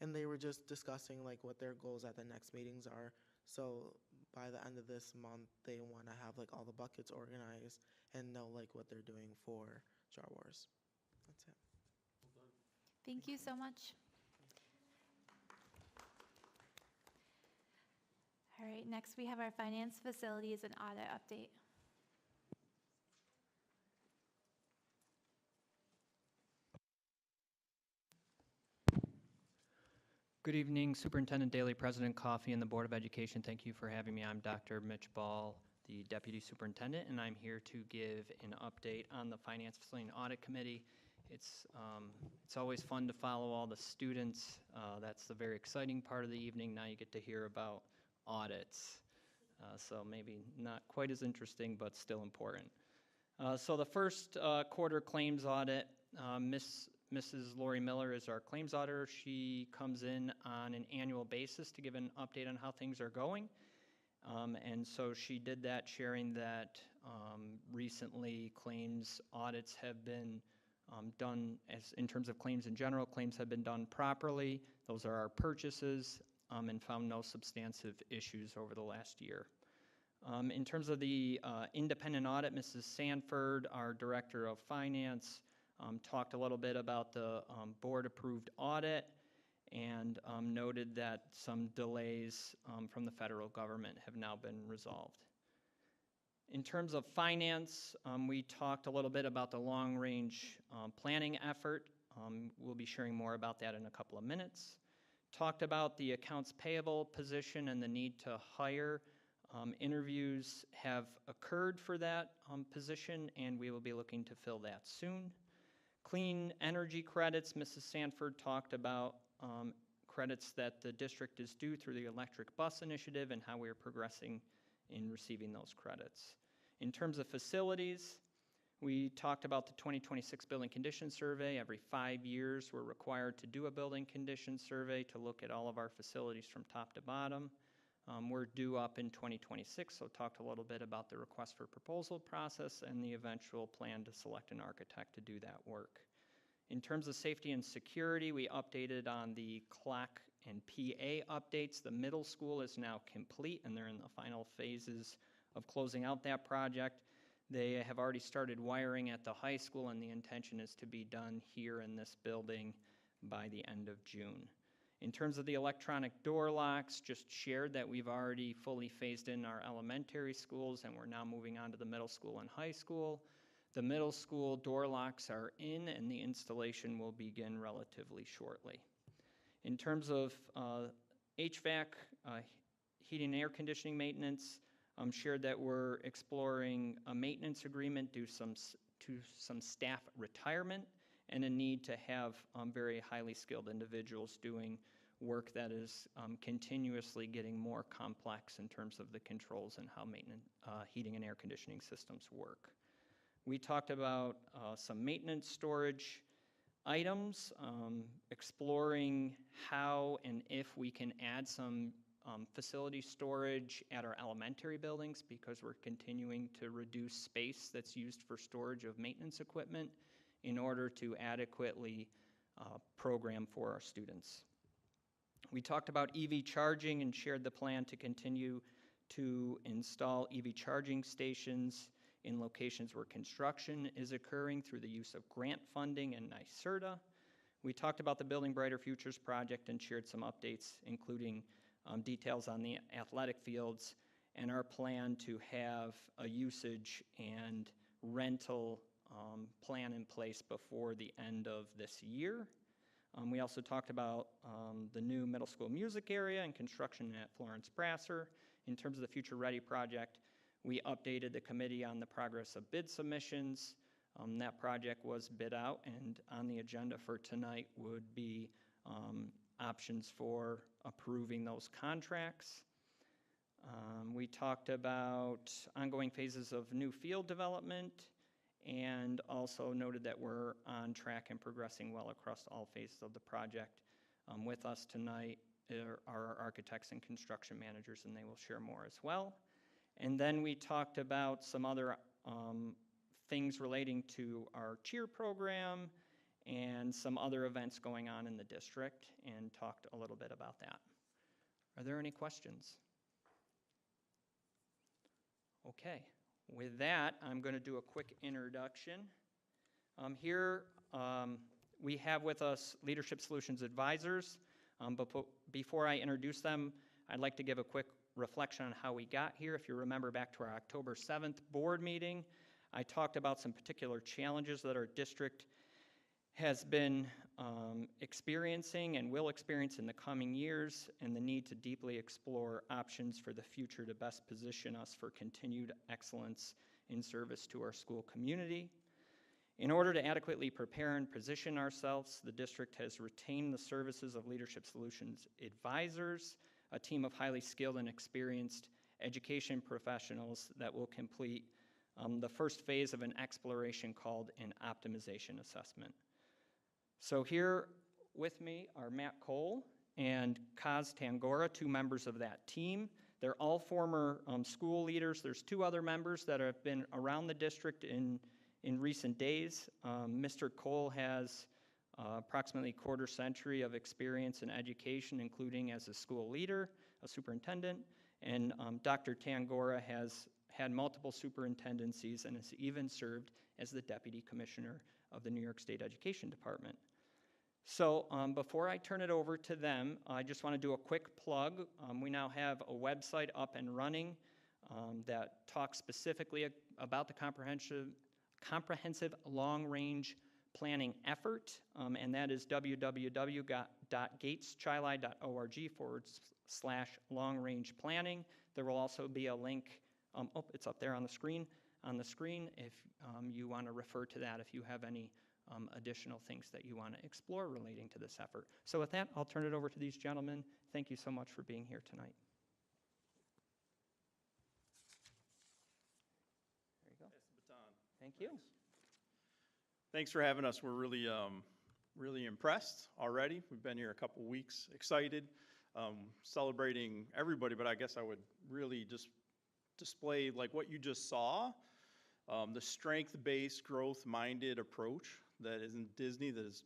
And they were just discussing like what their goals at the next meetings are. So by the end of this month, they want to have like all the buckets organized and know like what they're doing for Jar Wars. That's it. Thank you so much. All right, next we have our finance, facilities, and audit update. Good evening, Superintendent Daley, President Coffey, and the Board of Education. Thank you for having me. I'm Dr. Mitch Ball, the Deputy Superintendent, and I'm here to give an update on the Finance, Facility, and Audit Committee. It's always fun to follow all the students. That's the very exciting part of the evening. Now you get to hear about audits. So maybe not quite as interesting, but still important. So the first quarter claims audit, Mrs. Lori Miller is our claims auditor. She comes in on an annual basis to give an update on how things are going. And so she did that, sharing that recently claims audits have been done, as in terms of claims in general, claims have been done properly. Those are our purchases, and found no substantive issues over the last year. In terms of the independent audit, Mrs. Sanford, our Director of Finance, talked a little bit about the board-approved audit and noted that some delays from the federal government have now been resolved. In terms of finance, we talked a little bit about the long-range planning effort. We'll be sharing more about that in a couple of minutes. Talked about the accounts payable position and the need to hire. Interviews have occurred for that position, and we will be looking to fill that soon. Clean energy credits, Mrs. Sanford talked about credits that the district is due through the electric bus initiative and how we are progressing in receiving those credits. In terms of facilities, we talked about the 2026 building condition survey. Every 5 years, we're required to do a building condition survey to look at all of our facilities from top to bottom. We're due up in 2026, so talked a little bit about the request for proposal process and the eventual plan to select an architect to do that work. In terms of safety and security, we updated on the CLAC and PA updates. The middle school is now complete, and they're in the final phases of closing out that project. They have already started wiring at the high school, and the intention is to be done here in this building by the end of June. In terms of the electronic door locks, just shared that we've already fully phased in our elementary schools, and we're now moving on to the middle school and high school. The middle school door locks are in, and the installation will begin relatively shortly. In terms of HVAC, heating and air conditioning maintenance, shared that we're exploring a maintenance agreement due to some staff retirement and a need to have very highly skilled individuals doing work that is continuously getting more complex in terms of the controls and how heating and air conditioning systems work. We talked about some maintenance storage items, exploring how and if we can add some facility storage at our elementary buildings because we're continuing to reduce space that's used for storage of maintenance equipment in order to adequately program for our students. We talked about EV charging and shared the plan to continue to install EV charging stations in locations where construction is occurring through the use of grant funding and NYSERDA. We talked about the Building Brighter Futures project and shared some updates, including details on the athletic fields and our plan to have a usage and rental plan in place before the end of this year. We also talked about the new middle school music area and construction at Florence Brasser. In terms of the Future Ready project, we updated the committee on the progress of bid submissions. That project was bid out, and on the agenda for tonight would be options for approving those contracts. We talked about ongoing phases of new field development and also noted that we're on track and progressing well across all phases of the project. With us tonight are our architects and construction managers, and they will share more as well. And then we talked about some other things relating to our cheer program and some other events going on in the district and talked a little bit about that. Are there any questions? Okay, with that, I'm going to do a quick introduction. Here we have with us Leadership Solutions Advisors. But before I introduce them, I'd like to give a quick reflection on how we got here. If you remember back to our October 7th board meeting, I talked about some particular challenges that our district has been experiencing and will experience in the coming years, and the need to deeply explore options for the future to best position us for continued excellence in service to our school community. In order to adequately prepare and position ourselves, the district has retained the services of Leadership Solutions Advisors, a team of highly skilled and experienced education professionals that will complete the first phase of an exploration called an optimization assessment. So here with me are Matt Cole and Kaz Tangora, two members of that team. They're all former school leaders. There's two other members that have been around the district in recent days. Mr. Cole has approximately a quarter century of experience in education, including as a school leader, a superintendent, and Dr. Tangora has had multiple superintendencies and has even served as the Deputy Commissioner of the New York State Education Department. So before I turn it over to them, I just want to do a quick plug. We now have a website up and running that talks specifically about the comprehensive long-range planning effort, and that is www.gateschili.org/long-range planning. There will also be a link, it's up there on the screen, if you want to refer to that if you have any additional things that you want to explore relating to this effort. So with that, I'll turn it over to these gentlemen. Thank you so much for being here tonight. There you go. Pass the baton. Thank you. Thanks for having us. We're really, really impressed already. We've been here a couple weeks, excited, celebrating everybody, but I guess I would really just display like what you just saw, the strength-based, growth-minded approach that is in Disney, that is,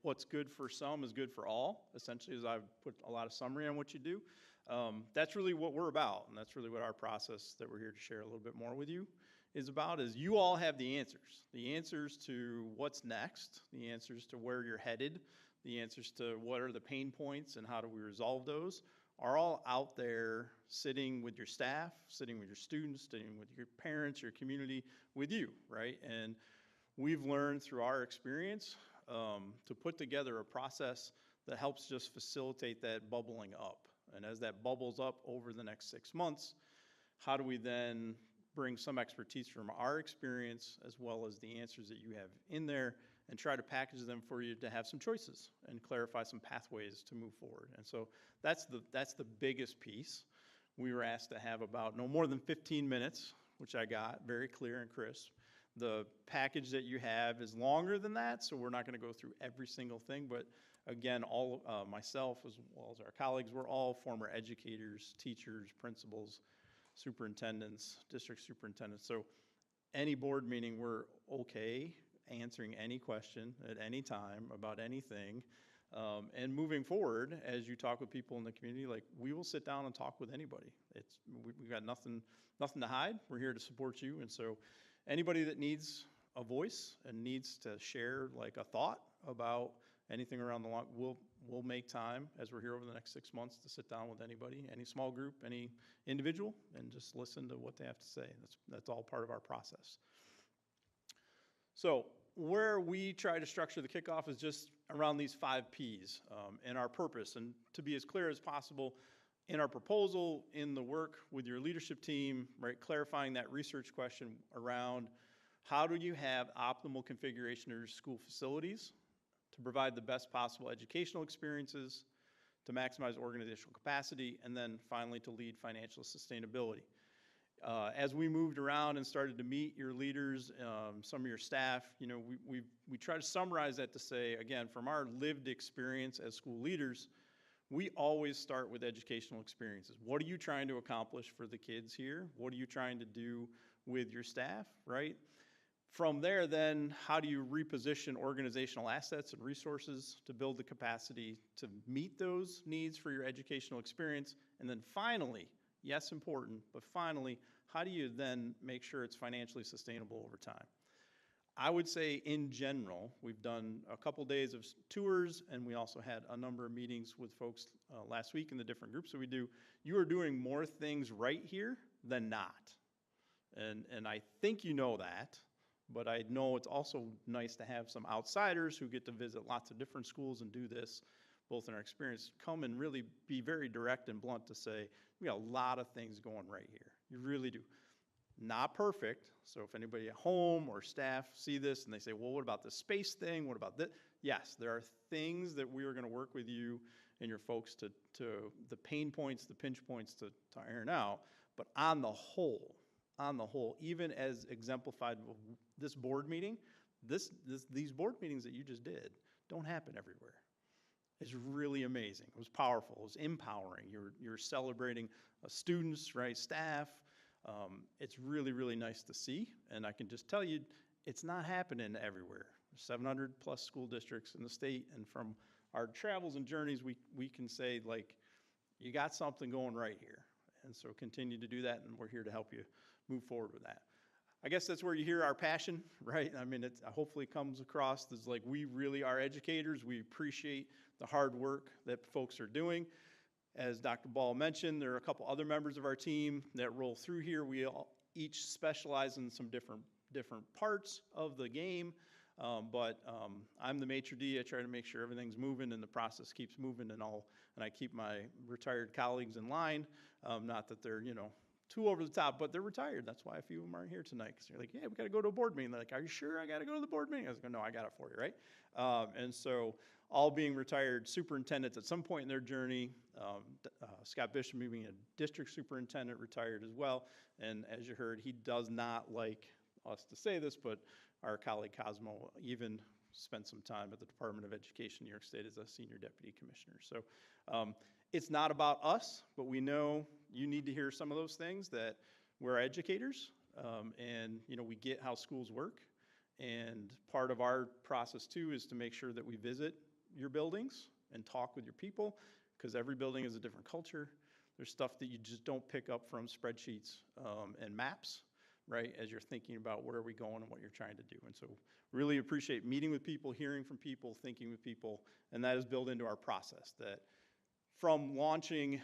what's good for some is good for all, essentially, as I've put a lot of summary on what you do. That's really what we're about, and that's really what our process that we're here to share a little bit more with you is about, is you all have the answers to what's next, the answers to where you're headed, the answers to what are the pain points and how do we resolve those, are all out there sitting with your staff, sitting with your students, sitting with your parents, your community, with you, right? And we've learned through our experience to put together a process that helps just facilitate that bubbling up. And as that bubbles up over the next 6 months, how do we then bring some expertise from our experience as well as the answers that you have in there and try to package them for you to have some choices and clarify some pathways to move forward. And so that's the biggest piece. We were asked to have about no more than 15 minutes, which I got very clear and crisp. The package that you have is longer than that, so we're not going to go through every single thing, but Again, all, myself as well as our colleagues, we're all former educators, teachers, principals, superintendents, district superintendents. So any board meeting, we're okay answering any question at any time about anything. And moving forward, as you talk with people in the community, like, we will sit down and talk with anybody. We've got nothing to hide. We're here to support you. And so anybody that needs a voice and needs to share like a thought about anything around the law, we'll make time as we're here over the next 6 months to sit down with anybody, any small group, any individual, and just listen to what they have to say. That's all part of our process. So where we try to structure the kickoff is just around these 5 Ps and our purpose. And to be as clear as possible in our proposal, in the work with your leadership team, right, clarifying that research question around how do you have optimal configuration of your school facilities to provide the best possible educational experiences, to maximize organizational capacity, and then finally to lead financial sustainability. As we moved around and started to meet your leaders, some of your staff, you know, we try to summarize that to say, again, from our lived experience as school leaders, we always start with educational experiences. What are you trying to accomplish for the kids here? What are you trying to do with your staff, right? From there, then, how do you reposition organizational assets and resources to build the capacity to meet those needs for your educational experience? And then finally, yes, important, but finally, how do you then make sure it's financially sustainable over time? I would say in general, we've done a couple days of tours, and we also had a number of meetings with folks last week in the different groups that we do. You are doing more things right here than not. And I think you know that, but I know it's also nice to have some outsiders who get to visit lots of different schools and do this, both in our experience, come and really be very direct and blunt to say, we got a lot of things going right here. You really do. Not perfect, so if anybody at home or staff see this and they say, well, what about the space thing? What about this? Yes, there are things that we are going to work with you and your folks to the pain points, the pinch points to iron out. But on the whole, even as exemplified with this board meeting, these board meetings that you just did don't happen everywhere. It's really amazing. It was powerful. It was empowering. You're celebrating students, right, staff. It's really, really nice to see. And I can just tell you, it's not happening everywhere. There's 700 plus school districts in the state. And from our travels and journeys, we can say, like, you got something going right here. And so continue to do that, and we're here to help you move forward with that. I guess that's where you hear our passion, right? I mean, it hopefully comes across as like we really are educators. We appreciate the hard work that folks are doing. As Dr. Ball mentioned, there are a couple other members of our team that roll through here. We all each specialize in some different parts of the game, but I'm the maitre d'. I try to make sure everything's moving and the process keeps moving and I keep my retired colleagues in line. Not that they're, you know, too over the top, but they're retired. That's why a few of them aren't here tonight, because they're like, yeah, we got to go to a board meeting. They're like, are you sure I got to go to the board meeting? I was like, no, I got it for you, right? And so all being retired superintendents at some point in their journey, Scott Bishop being a district superintendent, retired as well. And as you heard, he does not like us to say this, but our colleague Cosmo even spent some time at the Department of Education, New York State, as a senior deputy commissioner. So it's not about us, but we know you need to hear some of those things, that we're educators, and you know, we get how schools work. And part of our process too is to make sure that we visit your buildings and talk with your people, because every building is a different culture. There's stuff that you just don't pick up from spreadsheets and maps, right, as you're thinking about where are we going and what you're trying to do. And so really appreciate meeting with people, hearing from people, thinking with people, and that is built into our process. That from launching,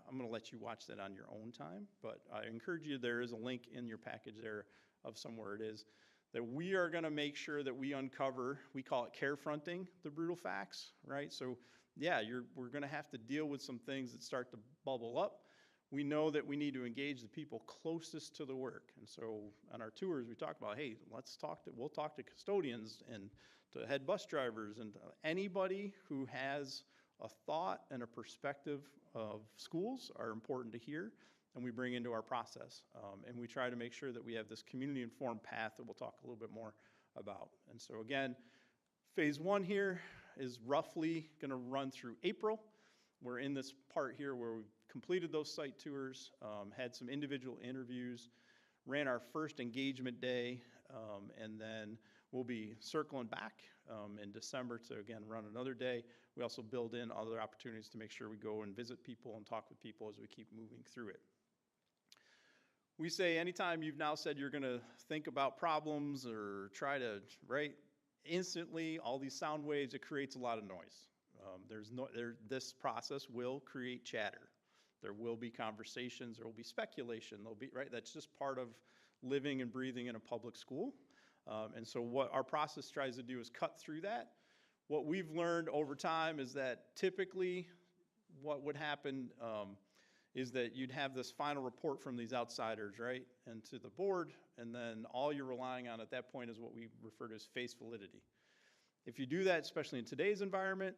I'm going to let you watch that on your own time, but I encourage you, there is a link in your package there of somewhere it is, that we are going to make sure that we uncover, we call it care fronting the brutal facts, right? So yeah, we're going to have to deal with some things that start to bubble up. We know that we need to engage the people closest to the work. And so on our tours, we talk about, hey, we'll talk to custodians and to head bus drivers and anybody who has a thought and a perspective of schools are important to hear, and we bring into our process. And we try to make sure that we have this community-informed path that we'll talk a little bit more about. And so again, phase one here, is roughly going to run through April. We're in this part here where we've completed those site tours, had some individual interviews, ran our first engagement day, and then we'll be circling back in December to, again, run another day. We also build in other opportunities to make sure we go and visit people and talk with people as we keep moving through it. We say anytime you've now said you're going to think about problems or try to, right, instantly, all these sound waves, it creates a lot of noise. This process will create chatter. There will be conversations, there will be speculation, there'll be, right, that's just part of living and breathing in a public school. And so what our process tries to do is cut through that. What we've learned over time is that typically what would happen is that you'd have this final report from these outsiders, right, and to the board, and then all you're relying on at that point is what we refer to as face validity. If you do that, especially in today's environment,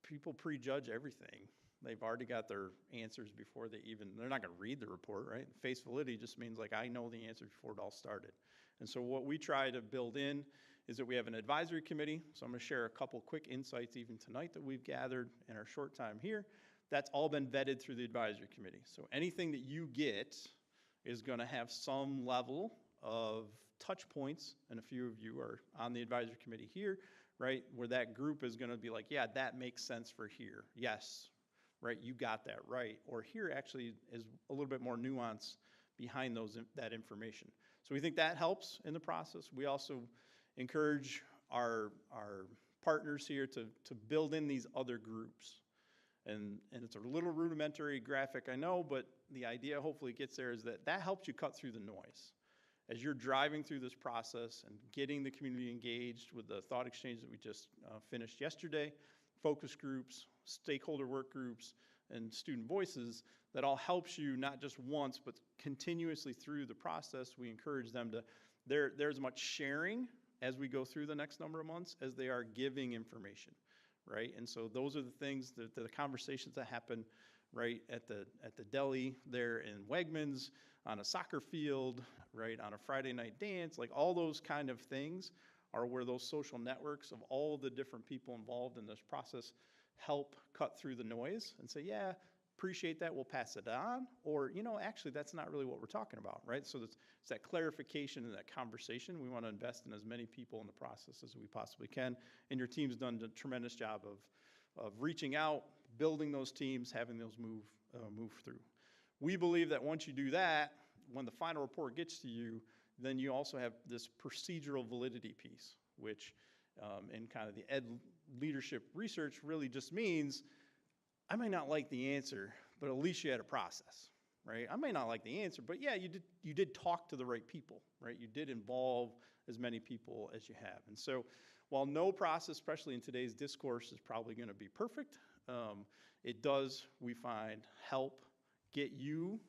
people prejudge everything. They've already got their answers before they're not going to read the report, right? Face validity just means like I know the answer before it all started. And so what we try to build in is that we have an advisory committee. So I'm going to share a couple quick insights even tonight that we've gathered in our short time here. That's all been vetted through the advisory committee. So anything that you get is going to have some level of touch points, and a few of you are on the advisory committee here, right, where that group is going to be like, yeah, that makes sense for here. Yes, right, you got that right. Or here actually is a little bit more nuance behind that information. So we think that helps in the process. We also encourage our partners here to build in these other groups. And it's a little rudimentary graphic, I know, but the idea hopefully gets there is that helps you cut through the noise. As you're driving through this process and getting the community engaged with the thought exchange that we just finished yesterday, focus groups, stakeholder work groups, and student voices, that all helps you not just once, but continuously through the process. We encourage them to, there's much sharing as we go through the next number of months as they are giving information, right? And so those are the things, the conversations that happen right at the deli there in Wegmans, on a soccer field, right, on a Friday night dance, like all those kind of things are where those social networks of all the different people involved in this process help cut through the noise and say, yeah, appreciate that, we'll pass it on, or, you know, actually that's not really what we're talking about, right? So it's that clarification and that conversation. We want to invest in as many people in the process as we possibly can, and your team's done a tremendous job of reaching out, building those teams, having those move through. We believe that once you do that, when the final report gets to you, then you also have this procedural validity piece, which in kind of the ed leadership research really just means, I may not like the answer, but at least you had a process, right? I may not like the answer, but yeah, you did talk to the right people, right? You did involve as many people as you have. And so while no process, especially in today's discourse, is probably going to be perfect, it does, we find, help get you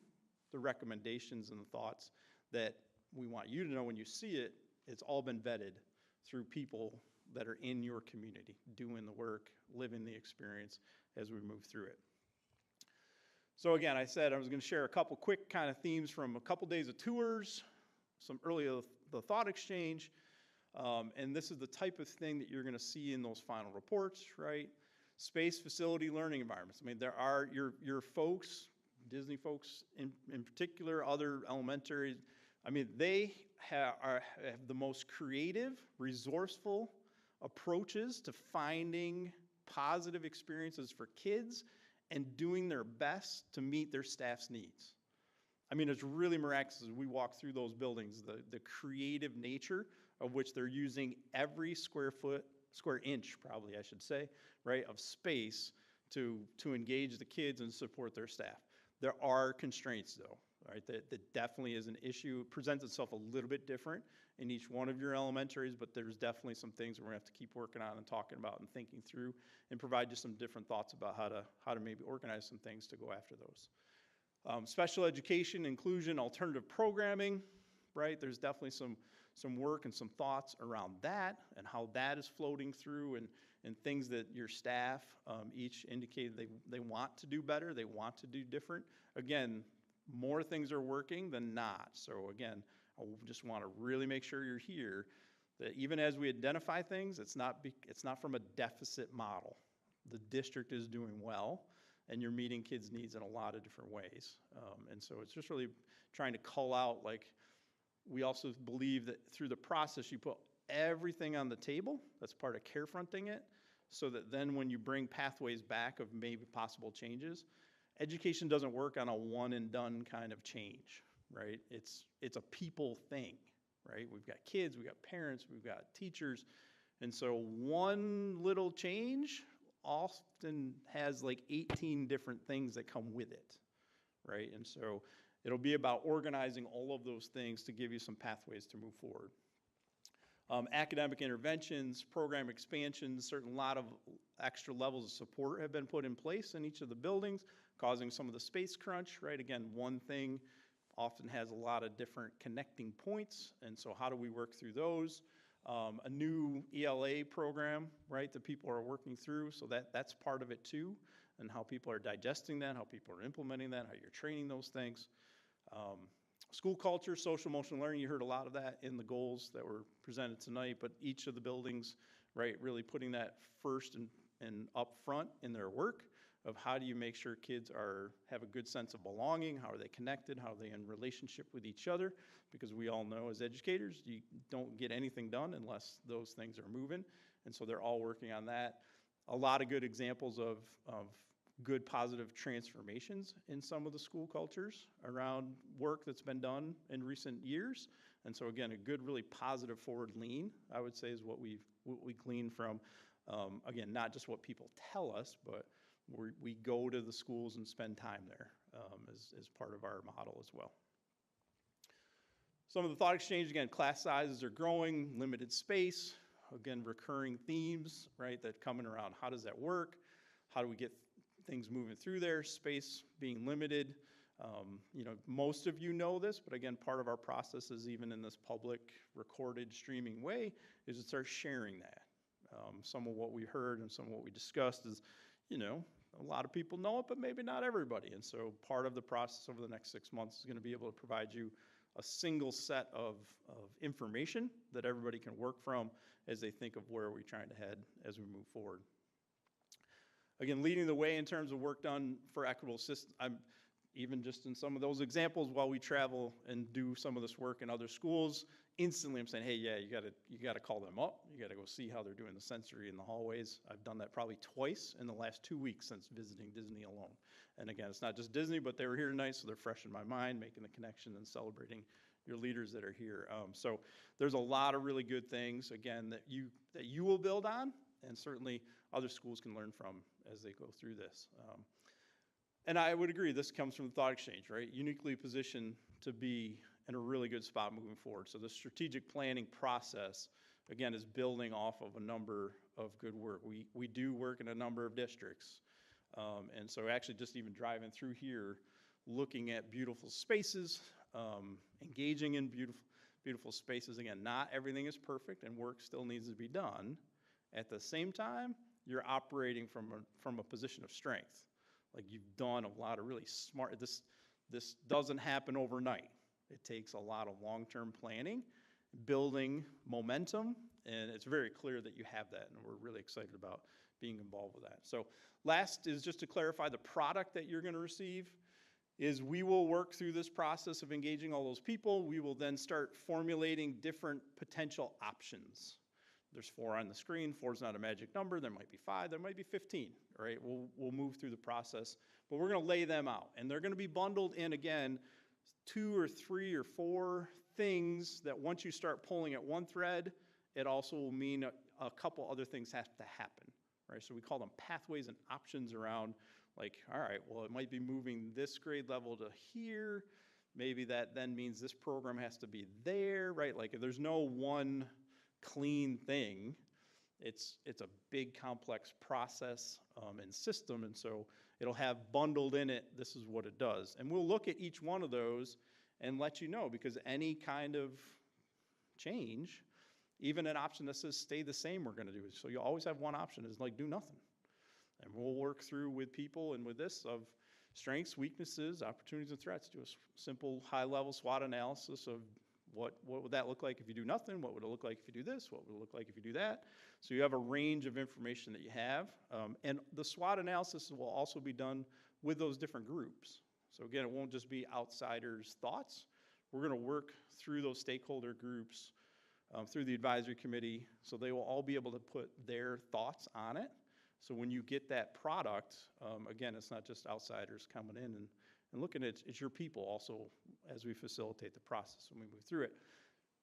the recommendations and the thoughts that we want you to know when you see it. It's all been vetted through people that are in your community, doing the work, living the experience as we move through it. So again, I said I was going to share a couple quick kind of themes from a couple days of tours, some early the thought exchange, and this is the type of thing that you're going to see in those final reports, right? Space, facility, learning environments. I mean, there are your folks, Disney folks in particular, other elementaries, I mean, they have the most creative, resourceful approaches to finding positive experiences for kids and doing their best to meet their staff's needs. I mean, it's really miraculous as we walk through those buildings, the creative nature of which they're using every square inch, probably I should say, right, of space to engage the kids and support their staff. There are constraints, though, right? That definitely is an issue. It presents itself a little bit different in each one of your elementaries, but there's definitely some things we're going to have to keep working on and talking about and thinking through and provide you some different thoughts about how to maybe organize some things to go after those. Special education, inclusion, alternative programming, right? There's definitely some work and some thoughts around that and how that is floating through and things that your staff each indicated they want to do better, they want to do different. Again, more things are working than not. So again, I just want to really make sure you're here that even as we identify things, it's not from a deficit model. The district is doing well, and you're meeting kids' needs in a lot of different ways. And so it's just really trying to cull out, like, we also believe that through the process, you put everything on the table. That's part of care fronting it, so that then when you bring pathways back of maybe possible changes, education doesn't work on a one and done kind of change, right? It's a people thing, right? We've got kids, we've got parents, we've got teachers. And so one little change often has like 18 different things that come with it, right? And so it'll be about organizing all of those things to give you some pathways to move forward. Academic interventions, program expansions, certain lot of extra levels of support have been put in place in each of the buildings, causing some of the space crunch, right? Again, one thing often has a lot of different connecting points, and so how do we work through those? A new ELA program, right, that people are working through, so that's part of it too, and how people are digesting that, how people are implementing that, how you're training those things. School culture, social emotional learning, you heard a lot of that in the goals that were presented tonight, but each of the buildings, right, really putting that first and up front in their work of how do you make sure kids have a good sense of belonging, how are they connected, how are they in relationship with each other, because we all know as educators, you don't get anything done unless those things are moving, and so they're all working on that. A lot of good examples of good positive transformations in some of the school cultures around work that's been done in recent years. And so again, a good, really positive forward lean, I would say, is what we glean from, again, not just what people tell us, but we go to the schools and spend time there as part of our model as well. Some of the thought exchange, again, class sizes are growing, limited space, again, recurring themes, right, that come in around how does that work? How do we get things moving through there, space being limited. Most of you know this, but again, part of our process is even in this public recorded streaming way is to start sharing that. Some of what we heard and some of what we discussed is, a lot of people know it, but maybe not everybody. And so part of the process over the next 6 months is going to be able to provide you a single set of information that everybody can work from as they think of where we're trying to head as we move forward. Again, leading the way in terms of work done for equitable systems. I'm even just in some of those examples while we travel and do some of this work in other schools, instantly I'm saying, hey, yeah, you gotta call them up. You gotta go see how they're doing the sensory in the hallways. I've done that probably twice in the last 2 weeks since visiting Disney alone. And again, it's not just Disney, but they were here tonight, so they're fresh in my mind, making the connection and celebrating your leaders that are here. So there's a lot of really good things, again, that you will build on, and certainly other schools can learn from as they go through this. And I would agree, this comes from the thought exchange, right? Uniquely positioned to be in a really good spot moving forward. So the strategic planning process, again, is building off of a number of good work. We do work in a number of districts. And so actually just even driving through here, looking at beautiful spaces, engaging in beautiful spaces. Again, not everything is perfect and work still needs to be done. At the same time, you're operating from a position of strength. Like you've done a lot of really smart, this doesn't happen overnight. It takes a lot of long-term planning, building momentum, and it's very clear that you have that, and we're really excited about being involved with that. So last is just to clarify the product that you're gonna receive is we will work through this process of engaging all those people. We will then start formulating different potential options. There's 4 on the screen. 4 is not a magic number. There might be 5. There might be 15. All right, we'll move through the process, but we're going to lay them out, and they're going to be bundled in again 2 or 3 or 4 things that once you start pulling at one thread, it also will mean a couple other things have to happen. Right, so we call them pathways and options around. Like, all right, well, it might be moving this grade level to here. Maybe that then means this program has to be there. Right, like if there's no one clean thing, it's a big complex process and system, and so it'll have bundled in it, this is what it does. And we'll look at each one of those and let you know, because any kind of change, even an option that says stay the same, we're going to do. So you always have one option is like do nothing, and we'll work through with people and with this of strengths, weaknesses, opportunities, and threats. Do a simple high-level SWOT analysis of What would that look like if you do nothing? What would it look like if you do this? What would it look like if you do that? So you have a range of information that you have. And the SWOT analysis will also be done with those different groups. So again, it won't just be outsiders' thoughts. We're going to work through those stakeholder groups, through the advisory committee, so they will all be able to put their thoughts on it. So when you get that product, again, it's not just outsiders coming in and looking at it, it's your people also as we facilitate the process when we move through it.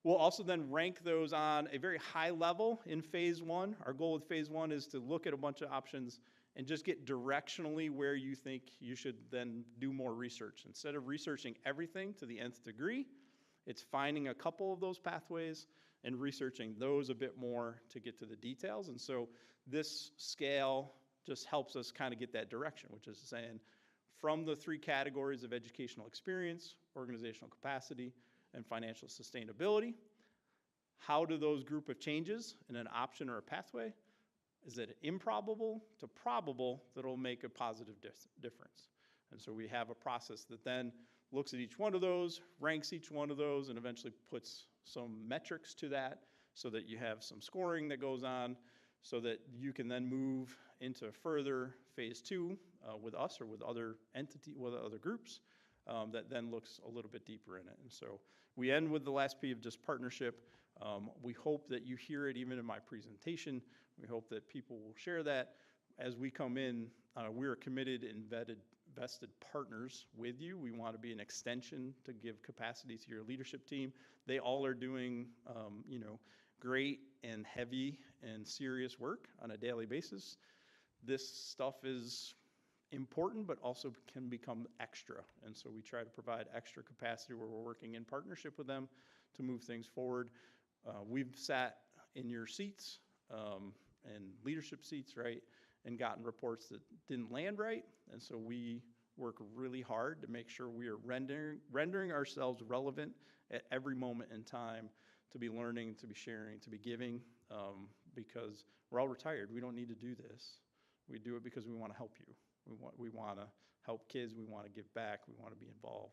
We'll also then rank those on a very high level in phase one. Our goal with phase one is to look at a bunch of options and just get directionally where you think you should then do more research. Instead of researching everything to the nth degree, it's finding a couple of those pathways and researching those a bit more to get to the details. And so this scale just helps us kind of get that direction, which is saying from the 3 categories of educational experience, organizational capacity, and financial sustainability, how do those group of changes in an option or a pathway, is it improbable to probable that it'll make a positive difference? And so we have a process that then looks at each one of those, ranks each one of those, and eventually puts some metrics to that so that you have some scoring that goes on so that you can then move into further phase 2 with us or with other groups that then looks a little bit deeper in it. And so we end with the last P of just partnership. We hope that you hear it even in my presentation. We hope that people will share that. As we come in, we're committed and vested partners with you. We want to be an extension to give capacity to your leadership team. They all are doing, great and heavy and serious work on a daily basis. This stuff is important, but also can become extra. And so we try to provide extra capacity where we're working in partnership with them to move things forward. We've sat in your seats and leadership seats, right, and gotten reports that didn't land right. And so we work really hard to make sure we are rendering ourselves relevant at every moment in time to be learning, to be sharing, to be giving, because we're all retired. We don't need to do this. We do it because we want to help you. We want to help kids. We want to give back. We want to be involved,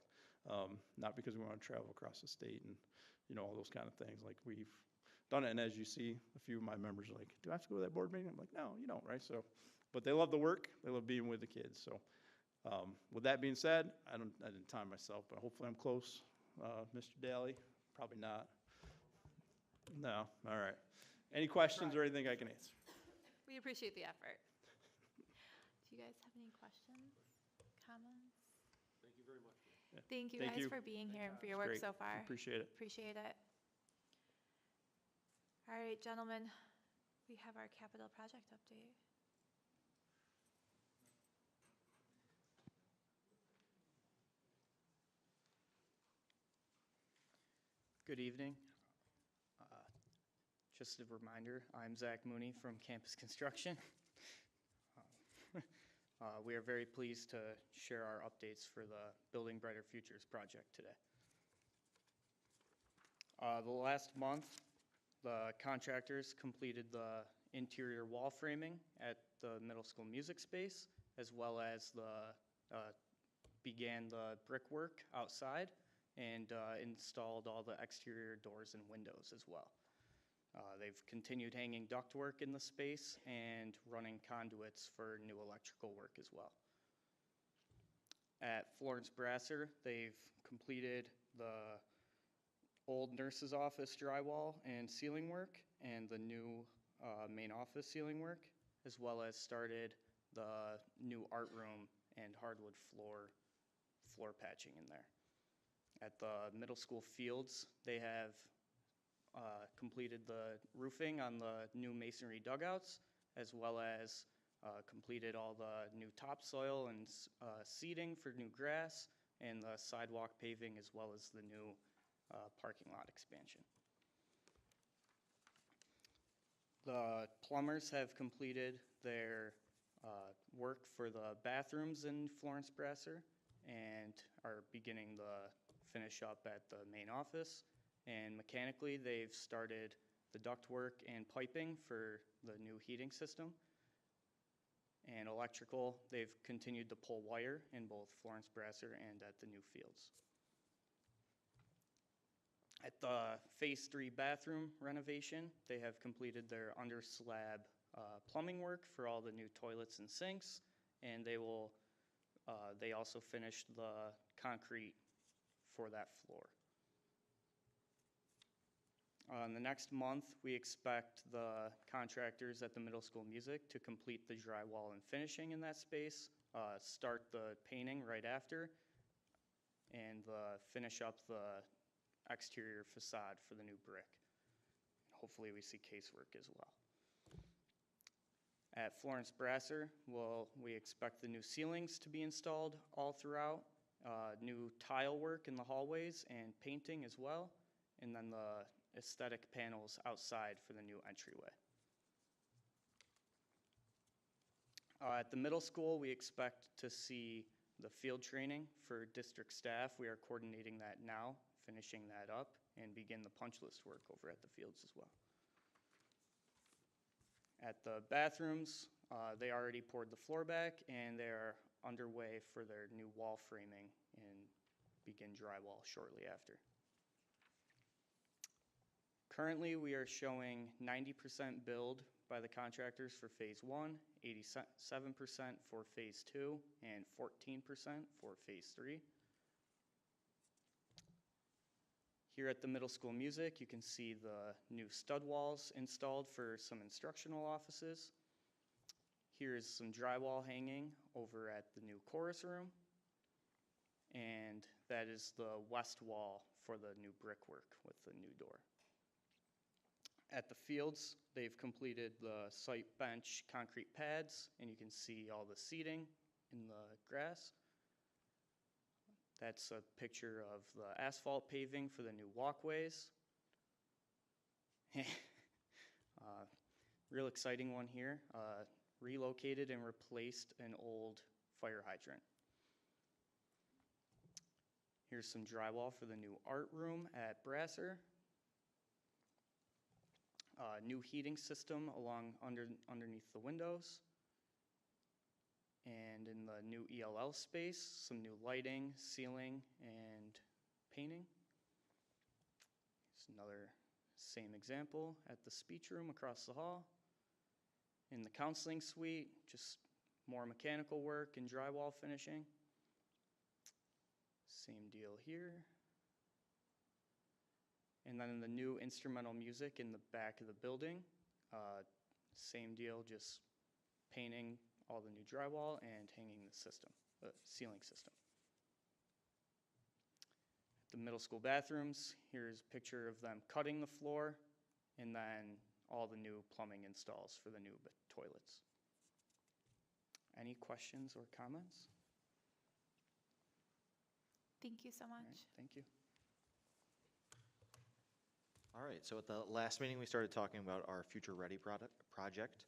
not because we want to travel across the state and, all those kind of things. Like we've done it, and as you see, a few of my members are like, do I have to go to that board meeting? I'm like, no, you don't, right? So, but they love the work. They love being with the kids. So with that being said, I didn't time myself, but hopefully I'm close. Mr. Daly, probably not. No, all right. Any questions or anything I can answer? We appreciate the effort. Do you guys have any questions, comments? Thank you very much. Yeah. Thank you Thank guys you. for being here and for your It's work great. so far. Appreciate it. Appreciate it. All right, gentlemen, we have our capital project update. Good evening. Just a reminder, I'm Zach Mooney from Campus Construction. We are very pleased to share our updates for the Building Brighter Futures project today. The last month, the contractors completed the interior wall framing at the middle school music space, as well as began the brickwork outside and installed all the exterior doors and windows as well. They've continued hanging ductwork in the space and running conduits for new electrical work as well. At Florence Brasser, they've completed the old nurse's office drywall and ceiling work and the new main office ceiling work, as well as started the new art room and hardwood floor patching in there. At the middle school fields, they have completed the roofing on the new masonry dugouts, as well as completed all the new topsoil and seeding for new grass and the sidewalk paving, as well as the new parking lot expansion. The plumbers have completed their work for the bathrooms in Florence Brasser and are beginning the finish up at the main office. And mechanically, they've started the ductwork and piping for the new heating system. And electrical, they've continued to pull wire in both Florence Brasser and at the new fields. At the Phase 3 bathroom renovation, they have completed their under slab plumbing work for all the new toilets and sinks, and they also finished the concrete for that floor. In the next month, we expect the contractors at the middle school music to complete the drywall and finishing in that space, start the painting right after, and finish up the exterior facade for the new brick. Hopefully we see casework as well. At Florence Brasser, we expect the new ceilings to be installed all throughout, new tile work in the hallways and painting as well, and then the aesthetic panels outside for the new entryway. At the middle school, we expect to see the field training for district staff. We are coordinating that now, finishing that up, and begin the punch list work over at the fields as well. At the bathrooms, they already poured the floor back, and they're underway for their new wall framing and begin drywall shortly after. Currently, we are showing 90% build by the contractors for Phase 1, 87% for Phase 2, and 14% for Phase 3. Here at the middle school music, you can see the new stud walls installed for some instructional offices. Here is some drywall hanging over at the new chorus room. And that is the west wall for the new brickwork with the new door. At the fields, they've completed the site bench concrete pads, and you can see all the seating in the grass. That's a picture of the asphalt paving for the new walkways. Real exciting one here. Relocated and replaced an old fire hydrant. Here's some drywall for the new art room at Brasser. New heating system underneath the windows. And in the new ELL space, some new lighting, ceiling, and painting. Here's another same example at the speech room across the hall. In the counseling suite, just more mechanical work and drywall finishing. Same deal here. And then in the new instrumental music in the back of the building, same deal, just painting all the new drywall and hanging the ceiling system. The middle school bathrooms, here's a picture of them cutting the floor, and then all the new plumbing installs for the new toilets. Any questions or comments? Thank you so much. All right, thank you. All right, so at the last meeting, we started talking about our Future Ready project.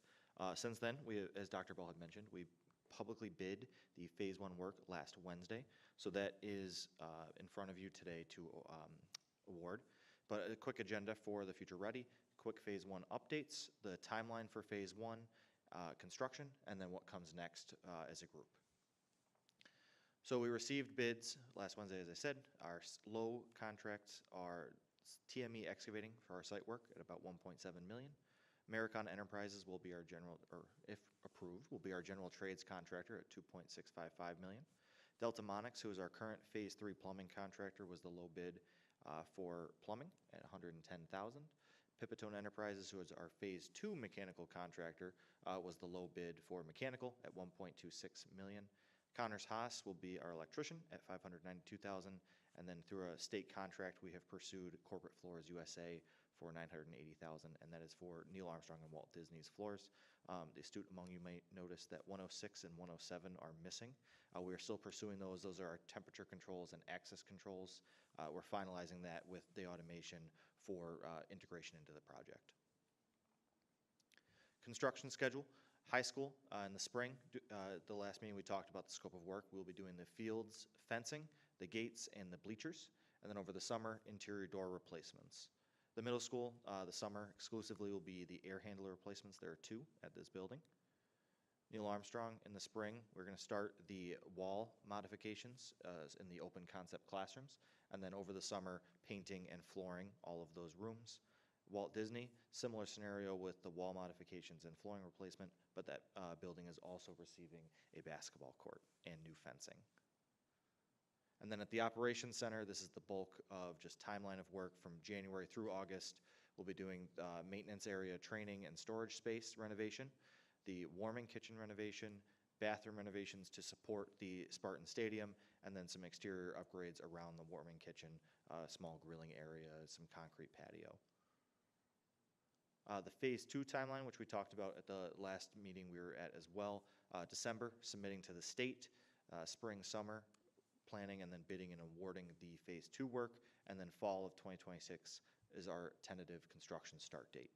Since then, as Dr. Ball had mentioned, we publicly bid the Phase 1 work last Wednesday. So that is in front of you today to award. But a quick agenda for the Future Ready, quick Phase 1 updates, the timeline for Phase 1 construction, and then what comes next as a group. So we received bids last Wednesday, as I said. Our low contracts are TME Excavating for our site work at about $1.7 million. Americon Enterprises will be our general, or if approved, will be our general trades contractor at $2.655 million. Delta Monix, who is our current Phase 3 plumbing contractor, was the low bid for plumbing at $110,000. Pipitone Enterprises, who is our Phase 2 mechanical contractor, was the low bid for mechanical at $1.26 million. Connors Haas will be our electrician at $592,000, and then through a state contract, we have pursued Corporate Floors USA for $980,000, and that is for Neil Armstrong and Walt Disney's floors. The astute among you might notice that 106 and 107 are missing. We are still pursuing those. Those are our temperature controls and access controls. We're finalizing that with the automation for integration into the project. Construction schedule. High school in the spring, the last meeting we talked about the scope of work. We'll be doing the fields fencing, the gates, and the bleachers. And then over the summer, interior door replacements. The middle school, the summer exclusively will be the air handler replacements. There are 2 at this building. Neil Armstrong, in the spring, we're going to start the wall modifications in the open concept classrooms, and then over the summer, painting and flooring all of those rooms. Walt Disney, similar scenario with the wall modifications and flooring replacement, but that building is also receiving a basketball court and new fencing. And then at the Operations Center, this is the bulk of just timeline of work from January through August. We'll be doing maintenance area training and storage space renovation, the warming kitchen renovation, bathroom renovations to support the Spartan Stadium, and then some exterior upgrades around the warming kitchen, small grilling area, some concrete patio. The Phase 2 timeline, which we talked about at the last meeting we were at as well, December, submitting to the state, spring, summer, planning and then bidding and awarding the Phase 2 work, and then fall of 2026 is our tentative construction start date.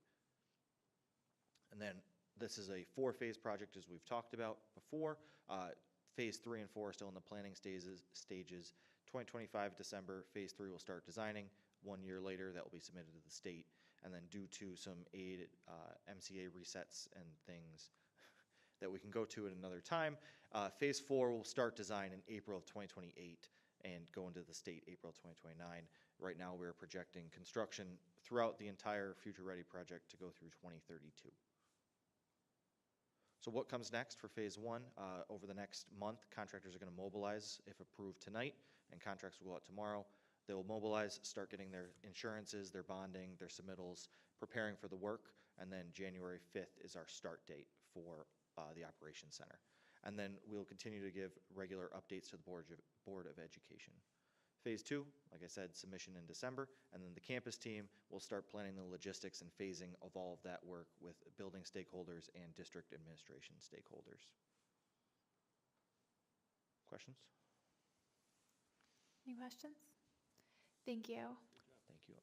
And then this is a 4-phase project, as we've talked about before. Phase 3 and 4 are still in the planning stages. 2025 December, Phase 3 will start designing. 1 year later, that will be submitted to the state. And then due to some aid, MCA resets and things that we can go to at another time, Phase 4 will start design in April of 2028 and go into the state April 2029. Right now, we're projecting construction throughout the entire Future Ready project to go through 2032. So what comes next for Phase 1? Over the next month, contractors are going to mobilize if approved tonight, and contracts will go out tomorrow. They will mobilize, start getting their insurances, their bonding, their submittals, preparing for the work, and then January 5th is our start date for the Operations Center. And then we'll continue to give regular updates to the Board of Education. Phase 2, like I said, submission in December, and then the campus team will start planning the logistics and phasing of all of that work with building stakeholders and district administration stakeholders. Questions? Any questions? Thank you. Thank you.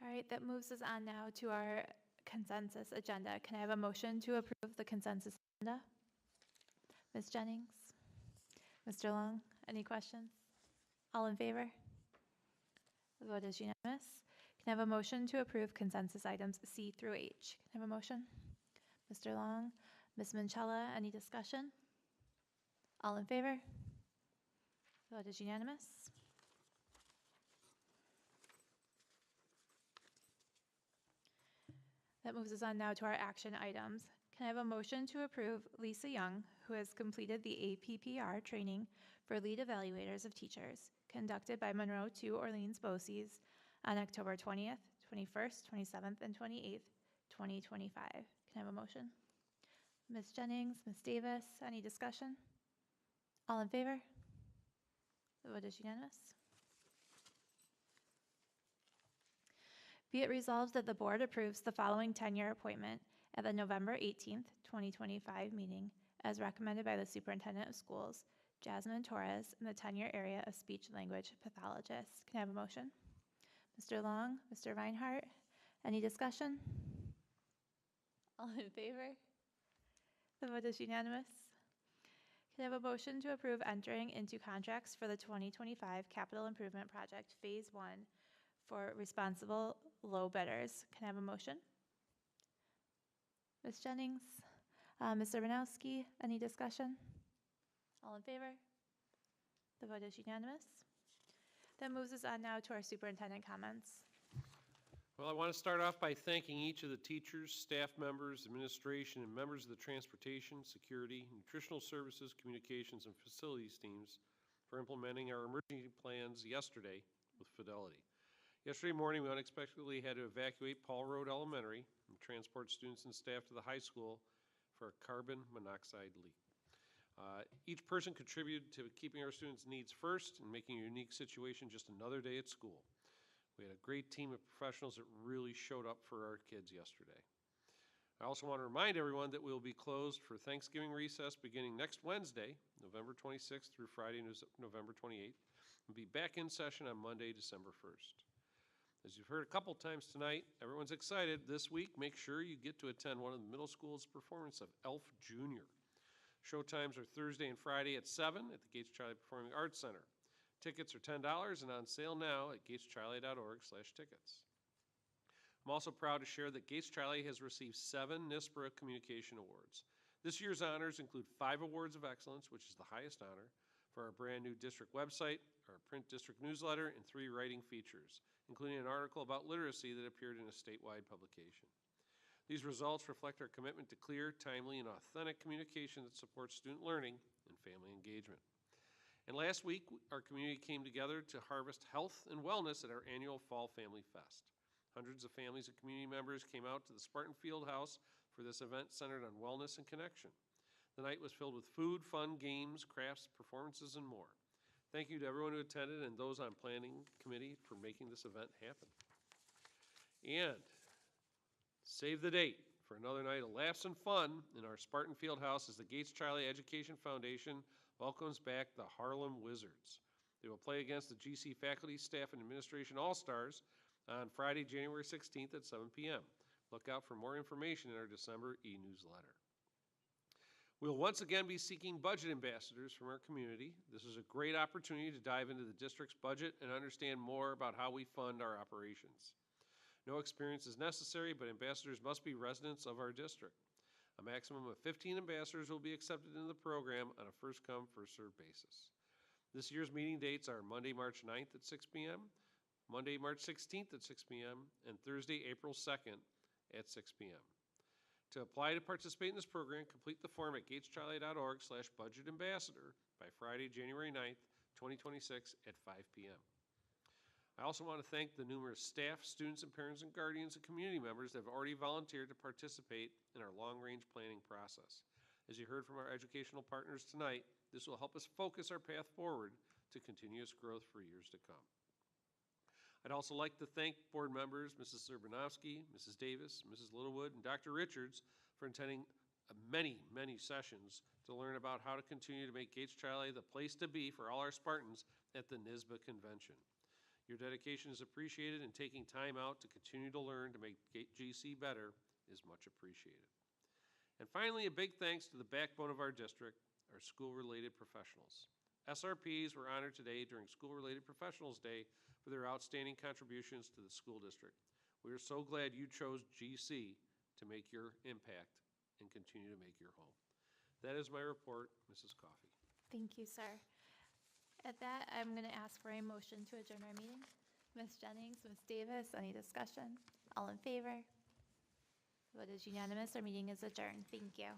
All right, that moves us on now to our consensus agenda. Can I have a motion to approve the consensus agenda? Ms. Jennings? Mr. Long? Any questions? All in favor? The vote is unanimous. Can I have a motion to approve consensus items C through H? Can I have a motion? Mr. Long? Ms. Manchella, any discussion? All in favor? The vote is unanimous. That moves us on now to our action items. Can I have a motion to approve Lisa Young, who has completed the APPR training for lead evaluators of teachers conducted by Monroe 2 Orleans BOCES on October 20th, 21st, 27th, and 28th, 2025. Can I have a motion? Ms. Jennings, Ms. Davis, any discussion? All in favor? The vote is unanimous. Be it resolved that the board approves the following tenure appointment at the November 18th, 2025 meeting as recommended by the superintendent of schools, Jasmine Torres, in the tenure area of speech language pathologist. Can I have a motion? Mr. Long, Mr. Reinhardt, any discussion? All in favor? The vote is unanimous. Can I have a motion to approve entering into contracts for the 2025 Capital Improvement Project Phase 1 for responsible low bidders? Can I have a motion? Ms. Jennings, Mr. Banowski, any discussion? All in favor? The vote is unanimous. That moves us on now to our superintendent comments. Well, I want to start off by thanking each of the teachers, staff members, administration, and members of the transportation, security, nutritional services, communications, and facilities teams for implementing our emergency plans yesterday with fidelity. Yesterday morning, we unexpectedly had to evacuate Paul Road Elementary and transport students and staff to the high school for a carbon monoxide leak. Each person contributed to keeping our students' needs first and making a unique situation just another day at school. We had a great team of professionals that really showed up for our kids yesterday. I also want to remind everyone that we will be closed for Thanksgiving recess beginning next Wednesday, November 26th through Friday, November 28th. We'll be back in session on Monday, December 1st. As you've heard a couple times tonight, everyone's excited. This week, make sure you get to attend one of the middle school's performance of Elf Jr. Showtimes are Thursday and Friday at 7 at the Gates Charlie Performing Arts Center. Tickets are $10 and on sale now at gatescharlie.org/tickets. I'm also proud to share that Gates Charlie has received 7 NISPRA Communication Awards. This year's honors include 5 awards of excellence, which is the highest honor, for our brand new district website, our print district newsletter, and 3 writing features, including an article about literacy that appeared in a statewide publication. These results reflect our commitment to clear, timely, and authentic communication that supports student learning and family engagement. And last week, our community came together to harvest health and wellness at our annual Fall Family Fest. Hundreds of families and community members came out to the Spartan Field House for this event centered on wellness and connection. The night was filled with food, fun, games, crafts, performances, and more. Thank you to everyone who attended and those on planning committee for making this event happen. And save the date for another night of laughs and fun in our Spartan Field House as the Gates Charlie Education Foundation welcomes back the Harlem Wizards. They will play against the GC faculty, staff, and administration all-stars on Friday, January 16th at 7 p.m. Look out for more information in our December e-newsletter. We'll once again be seeking budget ambassadors from our community. This is a great opportunity to dive into the district's budget and understand more about how we fund our operations. No experience is necessary, but ambassadors must be residents of our district. A maximum of 15 ambassadors will be accepted into the program on a first-come, first-served basis. This year's meeting dates are Monday, March 9th at 6 p.m., Monday, March 16th at 6 p.m., and Thursday, April 2nd at 6 p.m. To apply to participate in this program, complete the form at gatescharlie.org/budgetambassador by Friday, January 9th, 2026 at 5 p.m. I also want to thank the numerous staff, students, and parents and guardians and community members that have already volunteered to participate in our long-range planning process. As you heard from our educational partners tonight, this will help us focus our path forward to continuous growth for years to come. I'd also like to thank board members, Mrs. Serbanovsky, Mrs. Davis, Mrs. Littlewood, and Dr. Richards for attending many, many sessions to learn about how to continue to make Gates Charlie the place to be for all our Spartans at the NISBA convention. Your dedication is appreciated, and taking time out to continue to learn to make GC better is much appreciated. And finally, a big thanks to the backbone of our district, our school-related professionals. SRPs were honored today during School-Related Professionals Day for their outstanding contributions to the school district. We are so glad you chose GC to make your impact and continue to make your home. That is my report, Mrs. Coffey. Thank you, sir. At that, I'm going to ask for a motion to adjourn our meeting. Ms. Jennings, Ms. Davis, any discussion? All in favor? Vote is unanimous. Our meeting is adjourned. Thank you.